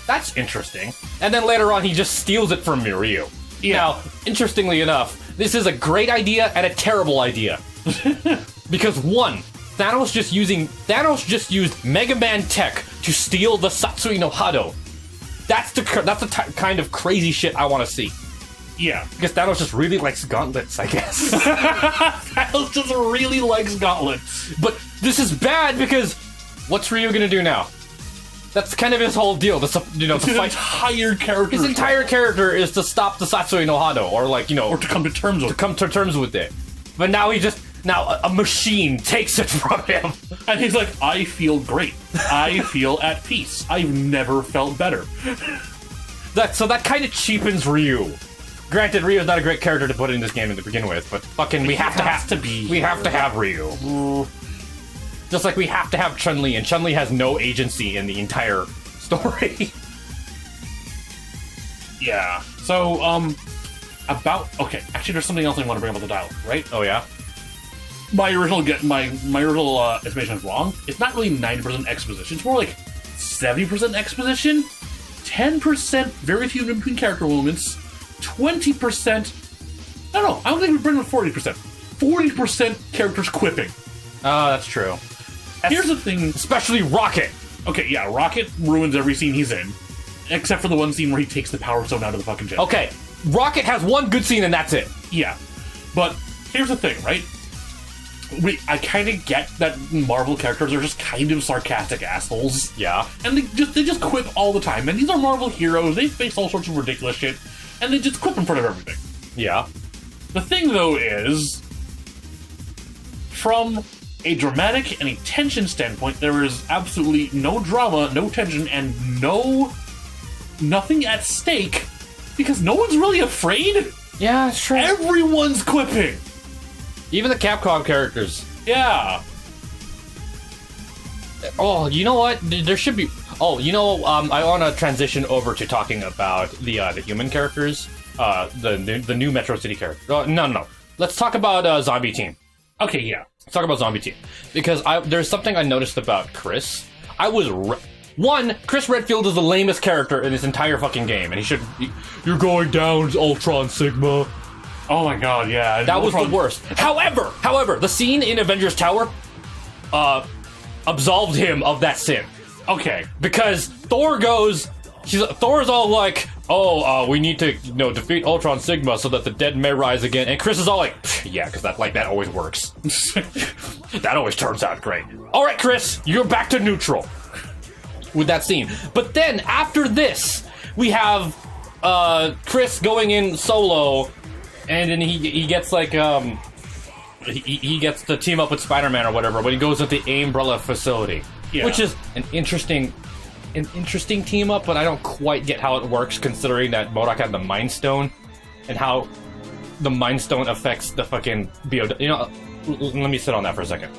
that's interesting. And then later on, he just steals it from Ryu. Yeah. Now, interestingly enough, this is a great idea and a terrible idea. Because one, Thanos just used Mega Man tech to steal the Satsui no Hado. That's the kind of crazy shit I want to see. Yeah. Because Thanos just really likes gauntlets, I guess. Thanos just really likes gauntlets. But this is bad because what's Ryu gonna do now? That's kind of his whole deal. His entire character is to stop the Satsui no Hado, or or to come to terms with it. But now a machine takes it from him, and he's like, I feel great. I feel at peace. I've never felt better. That kind of cheapens Ryu. Granted, Ryu's not a great character to put in this game to begin with, but fucking we have to have Ryu. Just like we have to have Chun-Li, and Chun-Li has no agency in the entire story. Yeah. So, actually, there's something else I want to bring up about the dialogue, right? Oh yeah. My original estimation is wrong. It's not really 90% exposition. It's more like 70% exposition, 10% very few in-between character moments, 20%. I don't know. I don't think we bring up 40%. 40% characters quipping. Oh, that's true. Here's the thing. Especially Rocket. Okay, yeah, Rocket ruins every scene he's in. Except for the one scene where he takes the Power Stone out of the fucking jet. Okay, Rocket has one good scene and that's it. Yeah. But here's the thing, right? I kind of get that Marvel characters are just kind of sarcastic assholes. Yeah. And they just quip all the time. And these are Marvel heroes. They face all sorts of ridiculous shit. And they just quip in front of everything. Yeah. The thing, though, is from a dramatic and a tension standpoint, there is absolutely no drama, no tension, and nothing at stake because no one's really afraid. Yeah, it's true. Everyone's quipping. Even the Capcom characters. Yeah. Oh, you know what? There should be... Oh, you know, I want to transition over to talking about the human characters. The new Metro City character. No. Let's talk about Zombie Team. Okay, yeah. Let's talk about Zombie Team. Because there's something I noticed about Chris. Chris Redfield is the lamest character in this entire fucking game, and he should... You're going down, Ultron Sigma. Oh my god, yeah. That was the worst. However, the scene in Avengers Tower absolved him of that sin. Okay. Because Thor's all like, we need to, defeat Ultron Sigma so that the dead may rise again. And Chris is all like, yeah, because that always works. That always turns out great. All right, Chris, you're back to neutral with that scene. But then after this, we have Chris going in solo, and then he gets like he gets to team up with Spider-Man or whatever. But he goes with the Umbrella facility, which is an interesting team up, but I don't quite get how it works considering that MODOK had the Mind Stone and how the Mind Stone affects the fucking BO. Let me sit on that for a second.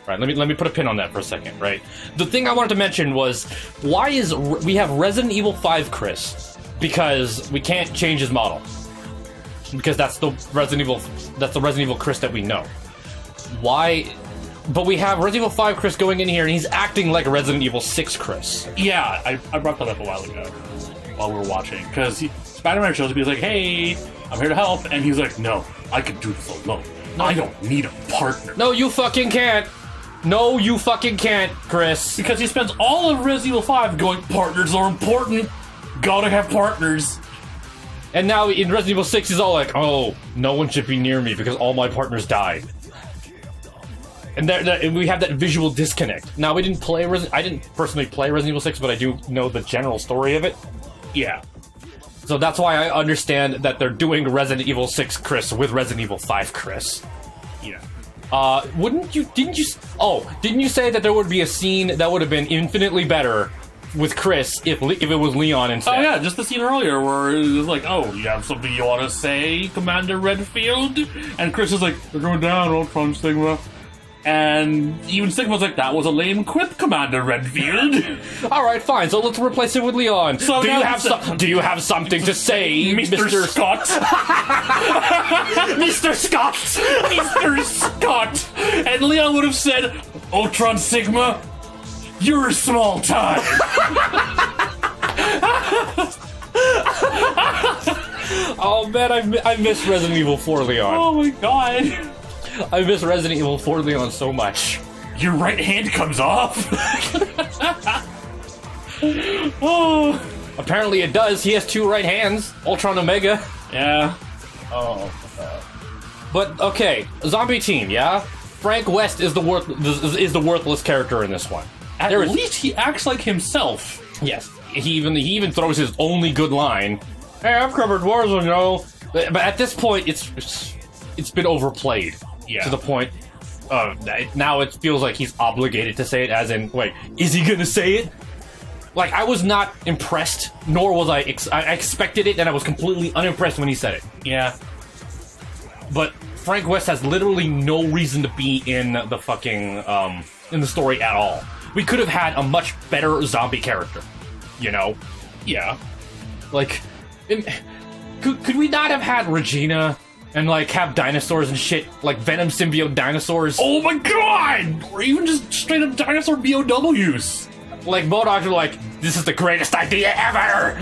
Right, let me put a pin on that for a second, right? The thing I wanted to mention was, why is we have Resident Evil 5 Chris? Because we can't change his model. Because that's the Resident Evil Chris that we know. Why? But we have Resident Evil 5 Chris going in here, and he's acting like Resident Evil 6 Chris. Yeah, I brought that up a while ago, while we were watching. Because Spider-Man shows up, he's like, hey, I'm here to help. And he's like, no, I can do this alone. I don't need a partner. No, you fucking can't. No, you fucking can't, Chris. Because he spends all of Resident Evil 5 going, partners are important. Gotta have partners. And now in Resident Evil 6, he's all like, oh, no one should be near me because all my partners died. And we have that visual disconnect. Now, I didn't personally play Resident Evil 6, but I do know the general story of it. Yeah. So that's why I understand that they're doing Resident Evil 6 Chris with Resident Evil 5 Chris. Yeah. Didn't you say that there would be a scene that would have been infinitely better with Chris if it was Leon instead? Oh yeah, just the scene earlier where it was like, oh, you have something you want to say, Commander Redfield? And Chris is like, they're going down, Ultron Sigma. And even Sigma's like, that was a lame quip, Commander Redfield. Alright, fine, so let's replace it with Leon. So do you have something to say, Mr. Scott? Mr. Scott! Mr. Scott! And Leon would have said, Ultron Sigma, you're small time. Oh man, I miss Resident Evil 4 Leon. Oh my god. I miss Resident Evil 4 Leon so much. Your right hand comes off. Oh. Apparently it does. He has two right hands. Ultron Omega. Yeah. Oh. But okay, Zombie Team. Yeah. Frank West is the worthless character in this one. At least he acts like himself. Yes. He even throws his only good line. Hey, I've covered Warzone, But at this point, it's been overplayed. Yeah. To the point now it feels like he's obligated to say it, as in, like, is he gonna say it? Like, I was not impressed, nor was I expected it, and I was completely unimpressed when he said it. Yeah. But Frank West has literally no reason to be in the fucking, in the story at all. We could have had a much better zombie character, you know? Yeah. Like, could we not have had Regina and, like, have dinosaurs and shit, like Venom symbiote dinosaurs? Oh my god! Or even just straight up dinosaur BOWs. Like, MODOK are like, this is the greatest idea ever!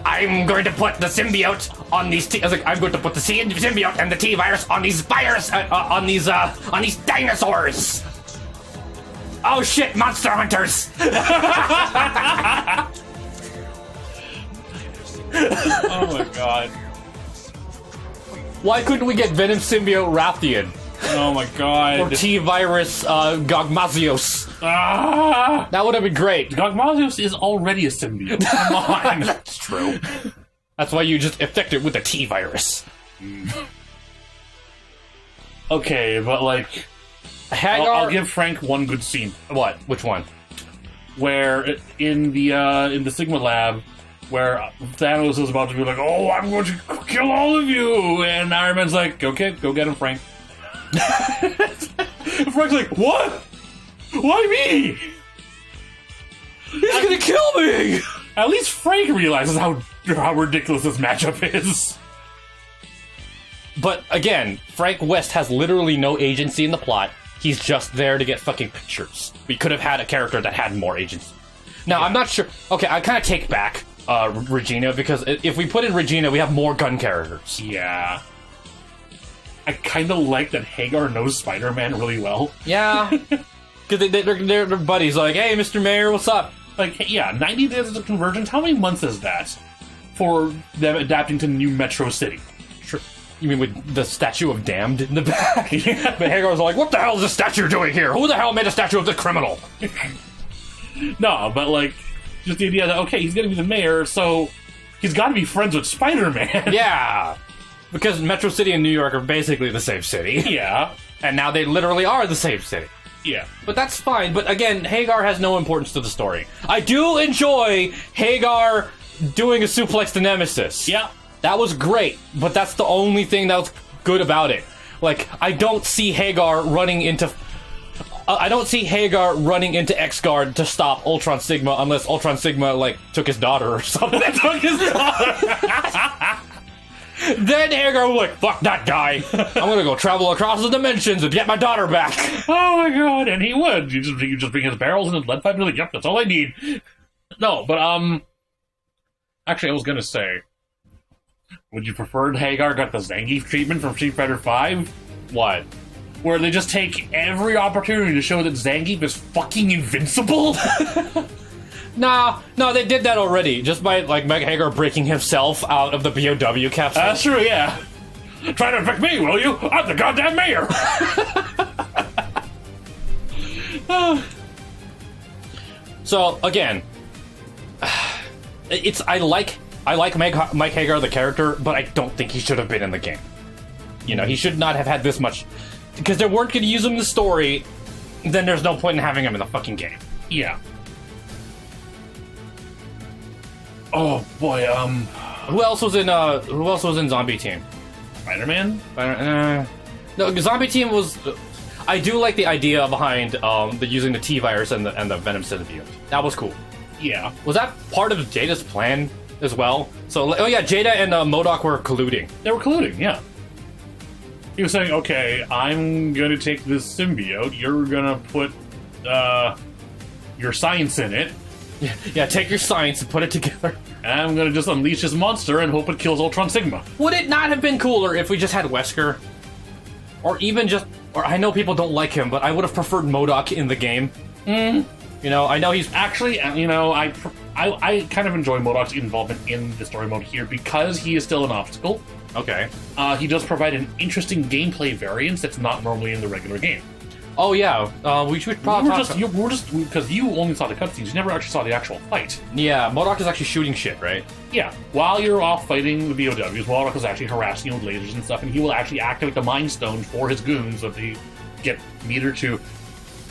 I'm going to put the symbiote on these I was like, I'm going to put the symbiote and the T-virus on these on these dinosaurs! Oh shit, monster hunters! Oh my god. Why couldn't we get Venom symbiote Rathian? Oh my god. Or T-virus Gogmazios? Ah! That would have been great. Gogmazios is already a symbiote. Come on. That's true. That's why you just infect it with the T-virus. Okay, but like, Hagar. I'll give Frank one good scene. What? Which one? Where in the Sigma lab, where Thanos is about to be like, "Oh, I'm going to kill all of you," and Iron Man's like, "Okay, go get him, Frank." Frank's like, "What? Why me? He's gonna kill me!" At least Frank realizes how ridiculous this matchup is. But again, Frank West has literally no agency in the plot. He's just there to get fucking pictures. We could have had a character that had more agency. Now, I'm not sure. Okay, I kind of take back Regina, because if we put in Regina, we have more gun characters. Yeah. I kind of like that Hagar knows Spider-Man really well. Yeah. Because they're buddies, like, hey, Mr. Mayor, what's up? Like, yeah, 90 days of convergence, how many months is that for them adapting to New Metro City? Sure. You mean with the statue of Damned in the back? Yeah. But Hagar's like, what the hell is this statue doing here? Who the hell made a statue of the criminal? No, but, like, just the idea that, okay, he's gonna be the mayor, so he's gotta be friends with Spider-Man. Yeah. Because Metro City and New York are basically the same city. Yeah. And now they literally are the same city. Yeah. But that's fine. But again, Hagar has no importance to the story. I do enjoy Hagar doing a suplex to Nemesis. Yeah. That was great, but that's the only thing that was good about it. Like, I don't see Hagar running into X-Guard to stop Ultron Sigma unless Ultron Sigma, like, took his daughter or something. Took his daughter! Then Hagar was like, fuck that guy. I'm gonna go travel across the dimensions and get my daughter back. Oh my god, and he would. You just bring his barrels and his lead pipe and be like, yep, that's all I need. No, but, actually, I was gonna say, would you prefer Hagar got the Zangief treatment from Street Fighter V? What? Where they just take every opportunity to show that Zangief is fucking invincible? No, they did that already, just by, like, Meg Hagar breaking himself out of the BOW capsule. That's true, yeah. Try to pick me, will you? I'm the goddamn mayor! So, again, I like Mike Hagar, the character, but I don't think he should have been in the game. You know, he should not have had this much... Because they weren't going to use him in the story, then there's no point in having him in the fucking game. Yeah. Oh boy, Who else was in Zombie Team? Spider-Man? No, Zombie Team was... I do like the idea behind using the T-Virus and the Venom symbiote. That was cool. Yeah. Was that part of Jedah's plan as well? So, oh yeah, Jedah and MODOK were colluding. They were colluding, yeah. He was saying, okay, I'm gonna take this symbiote, you're gonna put, your science in it. Yeah, take your science and put it together. And I'm gonna just unleash this monster and hope it kills Ultron Sigma. Would it not have been cooler if we just had Wesker? Or even just... Or I know people don't like him, but I would have preferred MODOK in the game. You know, I know he's... Actually, you know, I kind of enjoy MODOK's involvement in the story mode here because he is still an obstacle. Okay. He does provide an interesting gameplay variance that's not normally in the regular game. Oh yeah, we should probably we're just because you only saw the cutscenes, you never actually saw the actual fight. Yeah, MODOK is actually shooting shit, right? Yeah, while you're off fighting the BOWs, MODOK is actually harassing you with lasers and stuff, and he will actually activate the Mind Stone for his goons so they get meter to...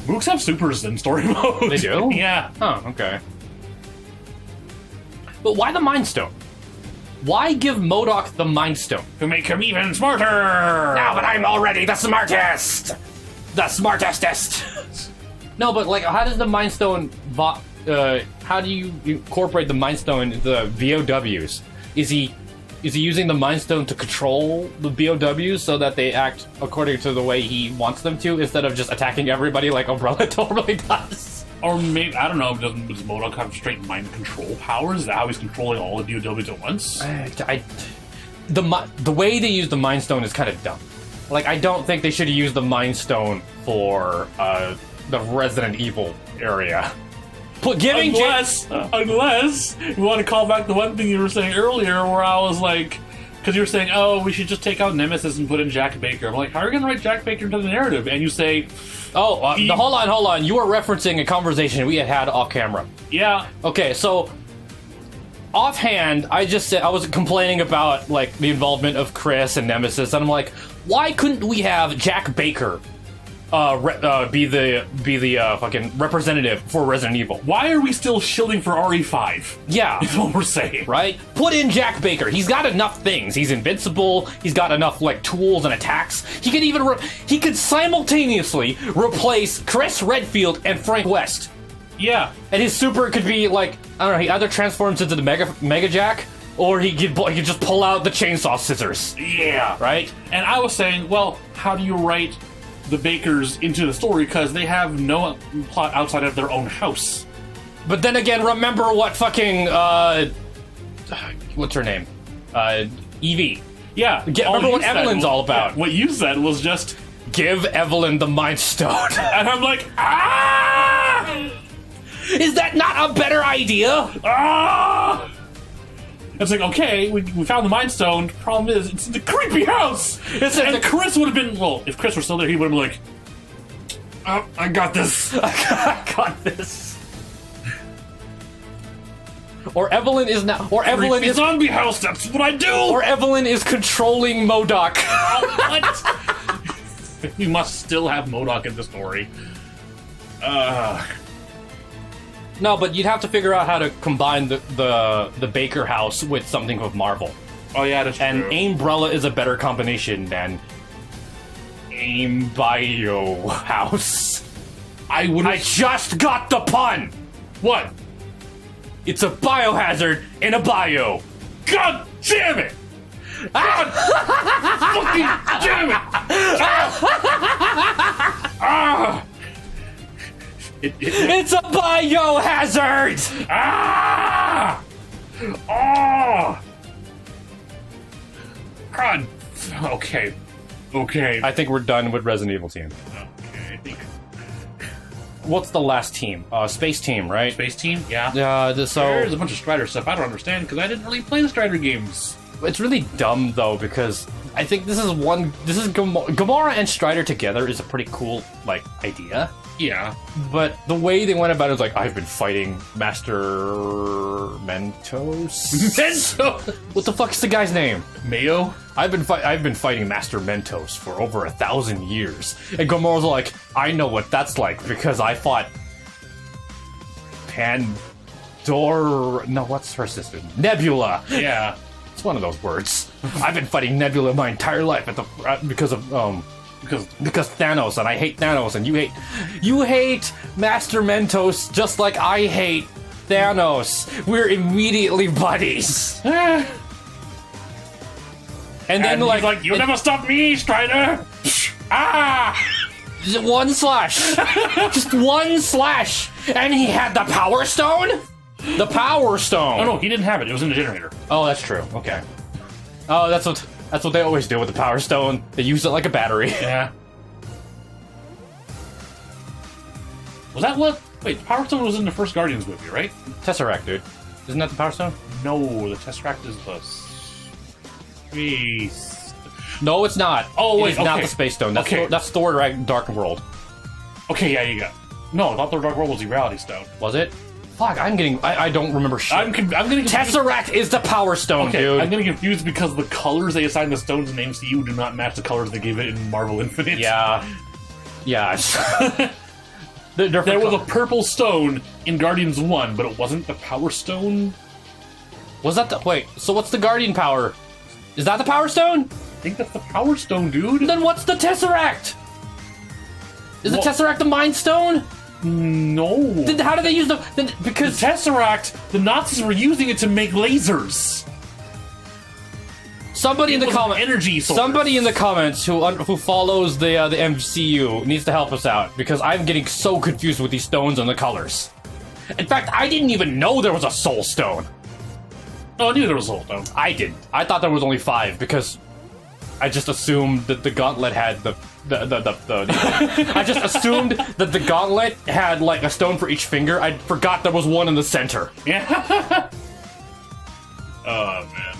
Mooks have supers in story mode. They do? Yeah. Oh, okay. But why the Mind Stone? Why give MODOK the Mind Stone? To make him even smarter! Now that I'm already the smartest! The smartestest! No, but like, how does the Mind Stone... how do you incorporate the Mind Stone into the VOWs? Is he using the Mind Stone to control the BOWs so that they act according to the way he wants them to, instead of just attacking everybody like Umbrella normally does? Or maybe, I don't know, does MODOK have straight mind control powers? Is that how he's controlling all the BOWs at once? The way they use the Mind Stone is kind of dumb. Like, I don't think they should have used the Mind Stone for the Resident Evil area. Unless you want to call back the one thing you were saying earlier where I was like, because you were saying, oh, we should just take out Nemesis and put in Jack Baker. I'm like, how are you going to write Jack Baker into the narrative? And you say... hold on. You were referencing a conversation we had off camera. Yeah. Okay, so... Offhand, I was complaining about, like, the involvement of Chris and Nemesis, and I'm like, why couldn't we have Jack Baker be the fucking representative for Resident Evil. Why are we still shielding for RE5? Yeah. Is what we're saying. Right? Put in Jack Baker. He's got enough things. He's invincible. He's got enough, like, tools and attacks. He could even, he could simultaneously replace Chris Redfield and Frank West. Yeah. And his super could be, like, I don't know, he either transforms into the Mega Jack, or he could just pull out the chainsaw scissors. Yeah. Right? And I was saying, well, how do you write the Bakers into the story? Because they have no plot outside of their own house. But then again, remember what fucking, what's her name? Evie. Yeah. Remember what Evelyn's all about. Yeah, what you said was just, give Evelyn the Mind Stone. and I'm like, ah! Is that not a better idea? Ah! It's like, okay, we found the Mind Stone. Problem is, it's in the creepy house. And Chris would have been, well, if Chris were still there, he would have been like, oh, I got this. I got this. Or Evelyn is now. Or Evelyn creepy is zombie house. That's what I do. Or Evelyn is controlling MODOK. What? We must still have MODOK in the story. No, but you'd have to figure out how to combine the Baker house with something with Marvel. Oh yeah, that's true. And Aimbrella is a better combination than Aimbio house. I just got the pun! What? It's a biohazard in a bio. God damn it! God fucking damn it! Ah! It's a biohazard! Ah! Oh! God. Okay. Okay. I think we're done with Resident Evil team. Okay. What's the last team? Space Team, right? Space Team? Yeah. So there's a bunch of Strider stuff I don't understand because I didn't really play the Strider games. It's really dumb though because I think this is Gamora and Strider together is a pretty cool idea. Yeah. But the way they went about it was like, I've been fighting Master Mentos. Mentos. What the fuck is the guy's name? Mayo. I've been fighting Master Mentos for over 1,000 years. And Gamora's like, I know what that's like because I fought what's her sister? Nebula. Yeah. It's one of those words. I've been fighting Nebula my entire life because Thanos, and I hate Thanos, and you hate Master Mentos just like I hate Thanos. We're immediately buddies. And then he's like, you'll never stop me, Strider. Ah! Just one slash. Just one slash. And he had the Power Stone? The Power Stone. Oh no, he didn't have it. It was in the generator. Oh, that's true. Okay. Oh, that's what they always do with the Power Stone. They use it like a battery. Yeah. Was that what? Wait, the Power Stone was in the first Guardians movie, right? Tesseract, dude. Isn't that the Power Stone? No, the Tesseract is the space. No, it's not. Oh wait, it's not the Space Stone. That's Thor Dark World. Okay, yeah, you got. No, I thought Thor Dark World was the Reality Stone. Was it? Fuck, I don't remember shit. I'm getting Tesseract is the Power Stone, dude. I'm getting confused because the colors they assign the stones in MCU do not match the colors they gave it in Marvel Infinite. Yeah. Yeah. There was a purple stone in Guardians 1, but it wasn't the Power Stone. Was that the... Wait, so what's the Guardian power? Is that the Power Stone? I think that's the Power Stone, dude. Then what's the Tesseract? Is the Tesseract the Mind Stone? No. Then how do they use because the Tesseract, the Nazis were using it to make lasers. Somebody in the comments, energy source. Somebody in the comments who follows the MCU needs to help us out because I'm getting so confused with these stones and the colors. In fact, I didn't even know there was a Soul Stone. Oh, I knew there was a Soul Stone. I didn't. I thought there was only 5 because I just assumed that the Gauntlet had I just assumed that the Gauntlet had like a stone for each finger. I forgot there was one in the center. Yeah. Oh man.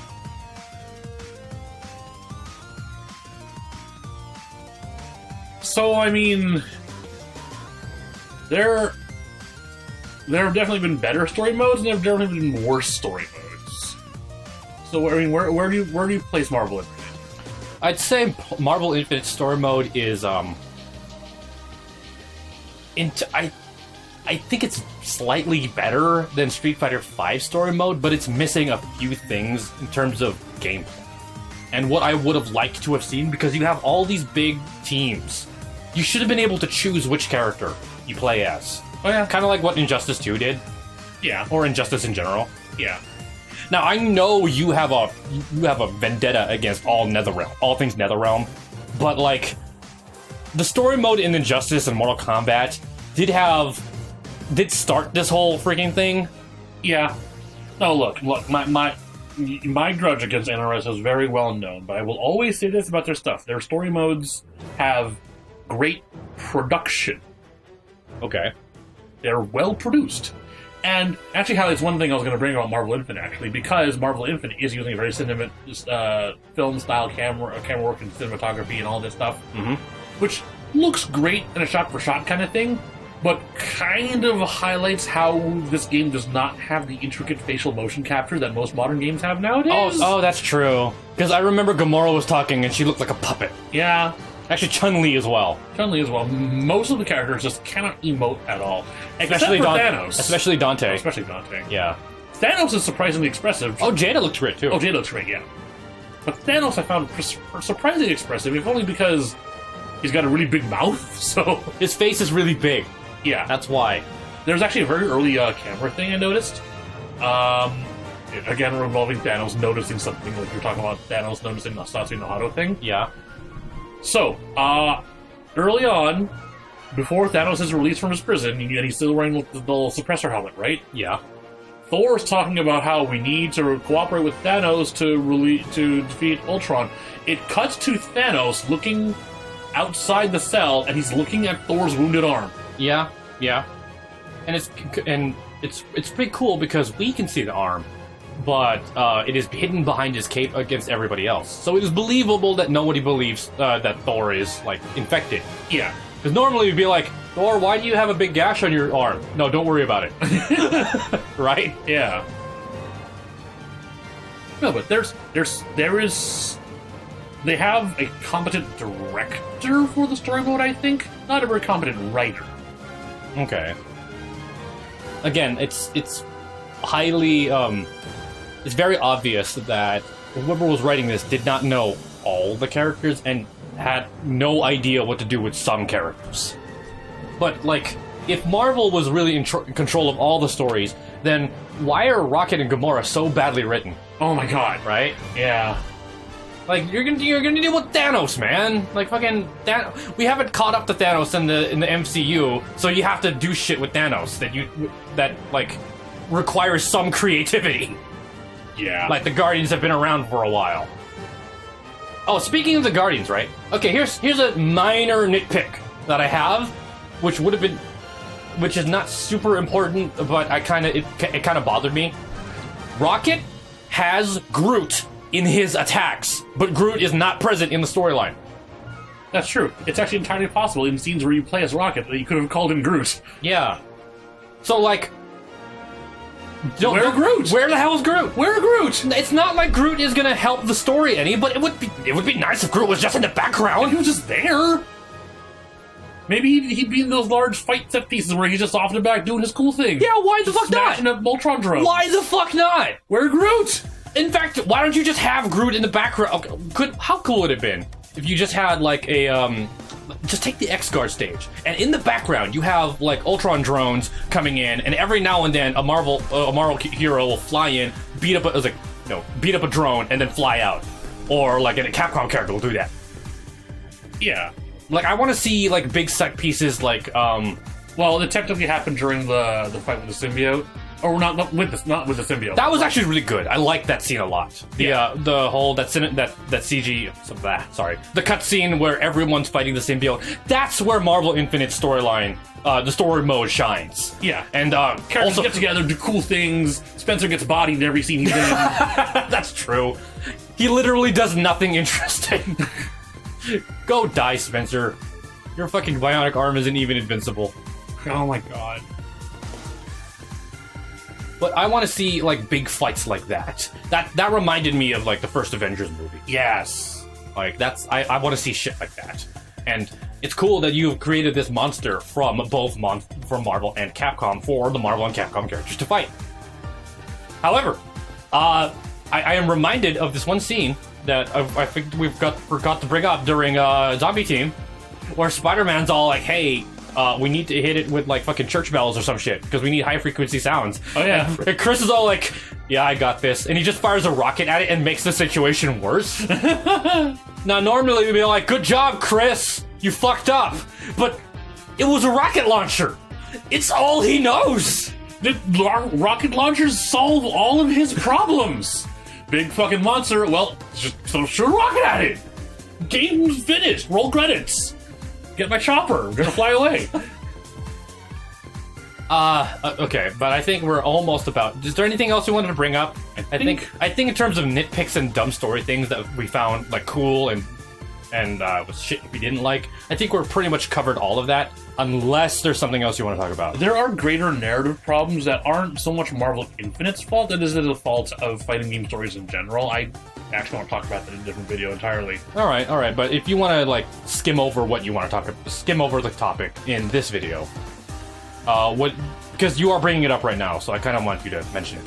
So I mean, there have definitely been better story modes, and there have definitely been worse story modes. So I mean, where do you place Marvel Infinite? I'd say Marvel Infinite story mode is I think it's slightly better than Street Fighter V story mode, but it's missing a few things in terms of gameplay. And what I would have liked to have seen, because you have all these big teams, you should have been able to choose which character you play as. Oh yeah. Kind of like what Injustice 2 did. Yeah. Or Injustice in general. Yeah. Now, I know you have a vendetta against all things NetherRealm, but, like, the story mode in Injustice and Mortal Kombat did start this whole freaking thing. Yeah. No, look, my grudge against NRS is very well known, but I will always say this about their stuff. Their story modes have great production. Okay. They're well produced. And actually, highlights one thing I was going to bring about Marvel Infinite, actually, because Marvel Infinite is using a very film-style camera work and cinematography and all this stuff, which looks great in a shot-for-shot kind of thing, but kind of highlights how this game does not have the intricate facial motion capture that most modern games have nowadays. Oh, that's true. Because I remember Gamora was talking and she looked like a puppet. Yeah. Actually, Chun-Li as well. Chun-Li as well. Most of the characters just cannot emote at all. Especially Thanos. Especially Dante. Especially Dante. Yeah. Thanos is surprisingly expressive. Oh, Jedah looks great, too. Oh, Jedah looks great, yeah. But Thanos I found surprisingly expressive, if only because he's got a really big mouth, so... His face is really big. Yeah. That's why. There's actually a very early camera thing I noticed. Again, involving Thanos noticing something, like you're talking about Thanos noticing the Satsu no Hado thing. Yeah. So, early on, before Thanos is released from his prison, and he's still wearing the little suppressor helmet, right? Yeah. Thor's talking about how we need to cooperate with Thanos to defeat Ultron. It cuts to Thanos looking outside the cell, and he's looking at Thor's wounded arm. Yeah, yeah. And it's pretty cool because we can see the arm, but it is hidden behind his cape against everybody else. So it is believable that nobody believes that Thor is, like, infected. Yeah. Because normally you'd be like, Thor, why do you have a big gash on your arm? No, don't worry about it. Right? Yeah. No, but there is... They have a competent director for the story mode, I think. Not a very competent writer. Okay. Again, it's highly, it's very obvious that whoever was writing this did not know all the characters and had no idea what to do with some characters. But, like, if Marvel was really in control of all the stories, then why are Rocket and Gamora so badly written? Oh my god. Right? Yeah. Like, you're gonna deal with Thanos, man. Like, fucking we haven't caught up to Thanos in the MCU, so you have to do shit with Thanos that like requires some creativity. Yeah. Like the Guardians have been around for a while. Oh, speaking of the Guardians, right? Okay, here's a minor nitpick that I have, which is not super important, but it kind of bothered me. Rocket has Groot in his attacks, but Groot is not present in the storyline. That's true. It's actually entirely possible in scenes where you play as Rocket that you could have called him Groot. Yeah. So, like... Where Groot? Where the hell is Groot? Where Groot? It's not like Groot is gonna help the story any, but it would be nice if Groot was just in the background. He was just there. Maybe he'd be in those large fight set pieces where he's just off in the back doing his cool thing. Yeah, why the fuck not? Smashing a Voltron drone. Why the fuck not? Where Groot? In fact, why don't you just have Groot in the background? Okay, how cool would it have been if you just had, like, a, just take the X-Guard stage, and in the background you have, like, Ultron drones coming in, and every now and then a Marvel hero will fly in, beat up a drone, and then fly out. Or, like, a Capcom character will do that. Yeah. Like, I want to see, like, big set pieces, like, Well, it technically happened during the fight with the symbiote. Or not with the symbiote. That was actually really good. I liked that scene a lot. The whole CG, the cutscene where everyone's fighting the symbiote. That's where Marvel Infinite storyline, the story mode shines. Yeah, and characters also get together, do cool things. Spencer gets bodied in every scene he's in. That's true. He literally does nothing interesting. Go die, Spencer. Your fucking bionic arm isn't even invincible. Oh my god. But I want to see, like, big fights like that. That reminded me of, like, the first Avengers movie. Yes. Like, I want to see shit like that. And it's cool that you've created this monster from both from Marvel and Capcom for the Marvel and Capcom characters to fight. However, I am reminded of this one scene that I think forgot to bring up during Zombie Team, where Spider-Man's all like, "Hey, we need to hit it with like fucking church bells or some shit because we need high frequency sounds." Oh yeah. And Chris is all like, "Yeah, I got this," and he just fires a rocket at it and makes the situation worse. Now, normally we'd be like, "Good job, Chris, you fucked up," but it was a rocket launcher. It's all he knows. The rocket launchers solve all of his problems. Big fucking monster. Well, just shoot a rocket at it. Game's finished. Roll credits. Get my chopper. We're gonna fly away. Okay, but I think we're almost about. Is there anything else you wanted to bring up? I think in terms of nitpicks and dumb story things that we found like cool and was shit we didn't like, I think we're pretty much covered all of that. Unless there's something else you want to talk about. There are greater narrative problems that aren't so much Marvel Infinite's fault, that is the fault of fighting game stories in general. I actually want to talk about that in a different video entirely. All right. But if you want to like skim over what you want to talk about, skim over the topic in this video, because you are bringing it up right now, so I kind of want you to mention it.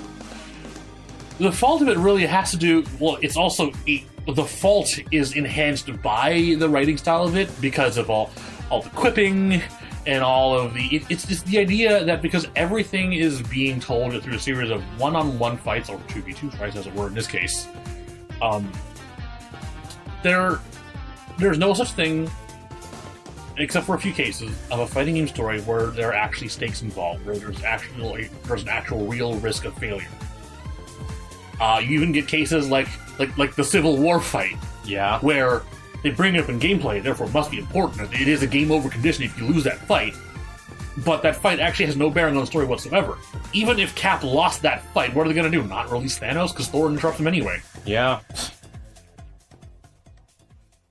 The fault of it really has to do. Well, it's also the fault is enhanced by the writing style of it because of all the quipping and all of the... It's just the idea that because everything is being told through a series of one-on-one fights, or 2v2 fights as it were in this case, there's no such thing, except for a few cases, of a fighting game story where there are actually stakes involved, where there's an actual real risk of failure. You even get cases like the Civil War fight, yeah, where they bring it up in gameplay, therefore it must be important. It is a game over condition if you lose that fight, but that fight actually has no bearing on the story whatsoever. Even if Cap lost that fight, what are they going to do? Not release Thanos? Because Thor interrupts him anyway. Yeah.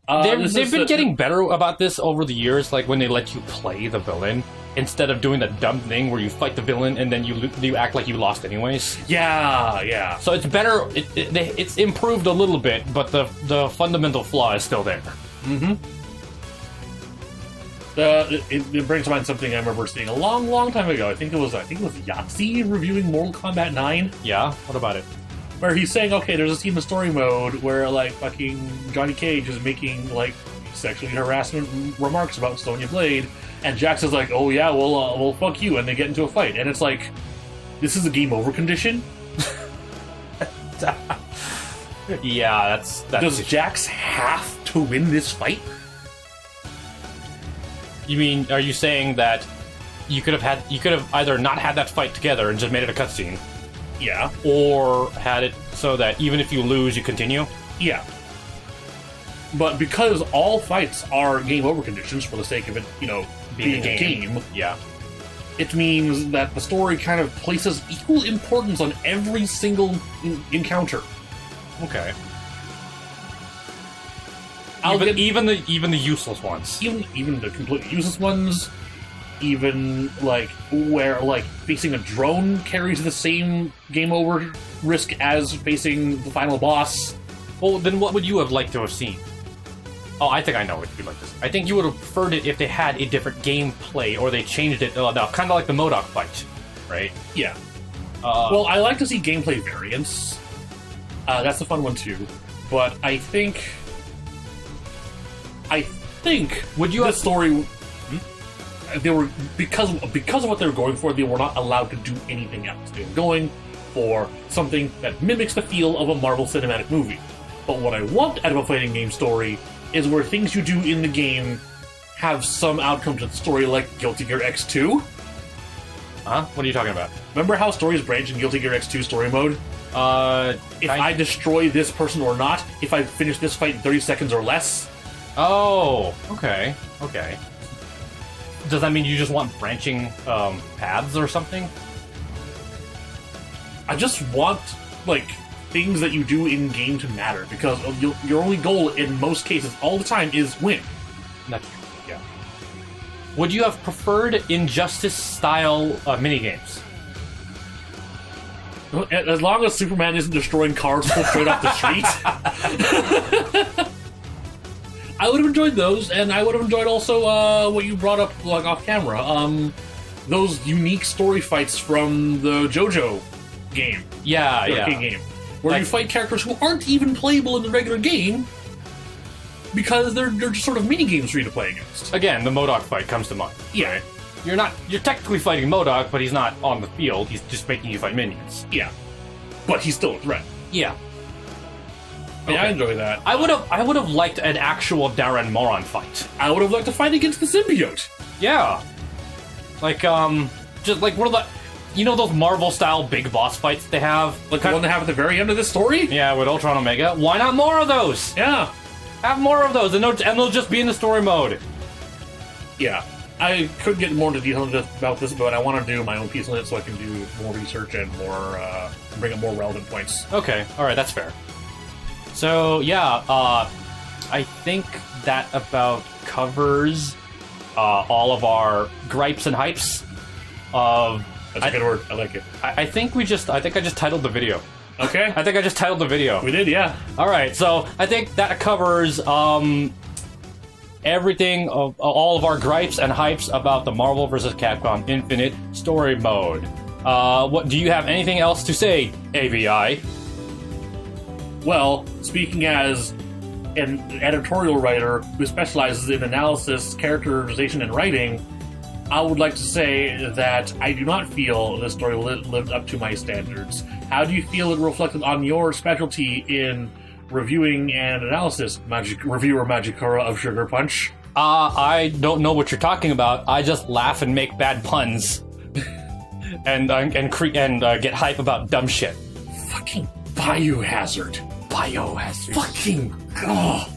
They've been getting better about this over the years, like when they let you play the villain instead of doing the dumb thing where you fight the villain and then you act like you lost anyways. Yeah. So it's better. It's improved a little bit, but the fundamental flaw is still there. Mm-hmm. It brings to mind something I remember seeing a long time ago. I think it was Yahtzee reviewing Mortal Kombat 9. Yeah. What about it? Where he's saying, okay, there's a scene in the story mode where, like, fucking Johnny Cage is making, like, sexually harassment remarks about Sonya Blade, and Jax is like, oh yeah, well, fuck you, and they get into a fight. And it's like, this is a game over condition? Yeah, that's... Does Jax have to win this fight? You mean, are you saying that you could have either not had that fight together and just made it a cutscene? Yeah. Or had it so that even if you lose, you continue? Yeah. But because all fights are game over conditions for the sake of it, being a game, yeah, it means that the story kind of places equal importance on every single encounter. Okay. Even the useless ones. Even the completely useless ones. Even, like, where, like, facing a drone carries the same game over risk as facing the final boss. Well, then what would you have liked to have seen? Oh, I think I know what you'd like to see. I think you would have preferred it if they had a different gameplay, or they changed it enough. Kind of like the MODOK fight, right? Yeah. Well, I like to see gameplay variants. That's a fun one, too. But I think... Would you the have... story... They were because of what they were going for, they were not allowed to do anything else. They were going for something that mimics the feel of a Marvel Cinematic movie. But what I want out of a fighting game story is where things you do in the game have some outcome to the story, like Guilty Gear X2. Huh? What are you talking about? Remember how stories branch in Guilty Gear X2 story mode? If I destroy this person or not, if I finish this fight in 30 seconds or less. Oh, okay. Does that mean you just want branching paths or something? I just want, like, things that you do in game to matter, because your only goal in most cases, all the time, is win. That's true, yeah. Would you have preferred Injustice-style minigames? As long as Superman isn't destroying cars pulled straight off the street. I would have enjoyed those, and I would have enjoyed also what you brought up like off camera. Those unique story fights from the JoJo game. Yeah, arcade game. Where you fight characters who aren't even playable in the regular game because they're just sort of mini games for you to play against. Again, the MODOK fight comes to mind. Yeah. Right? You're technically fighting MODOK, but he's not on the field. He's just making you fight minions. Yeah. But he's still a threat. Yeah. Yeah, I enjoy that. I would have liked an actual Darren Moron fight. I would have liked to fight against the symbiote. Yeah. Like, just like one of the, you know, those Marvel-style big boss fights they have? Like the one they have at the very end of this story? Yeah, with Ultron Omega. Why not more of those? Yeah. Have more of those, and they'll just be in the story mode. Yeah. I could get more into detail about this, but I want to do my own piece on it so I can do more research and more, bring up more relevant points. Okay, alright, that's fair. So, yeah, I think that about covers all of our gripes and hypes of... That's a good word. I like it. I think I just titled the video. Okay. I think I just titled the video. We did, yeah. Alright, so I think that covers everything, of all of our gripes and hypes about the Marvel vs. Capcom Infinite story mode. What do you have anything else to say, A.B.I.? Well, speaking as an editorial writer who specializes in analysis, characterization, and writing, I would like to say that I do not feel this story lived up to my standards. How do you feel it reflected on your specialty in reviewing and analysis, reviewer Majikura of SugarPunch? I don't know what you're talking about. I just laugh and make bad puns, and get hype about dumb shit. Fucking Biohazard. Biohazard. Fucking. Oh.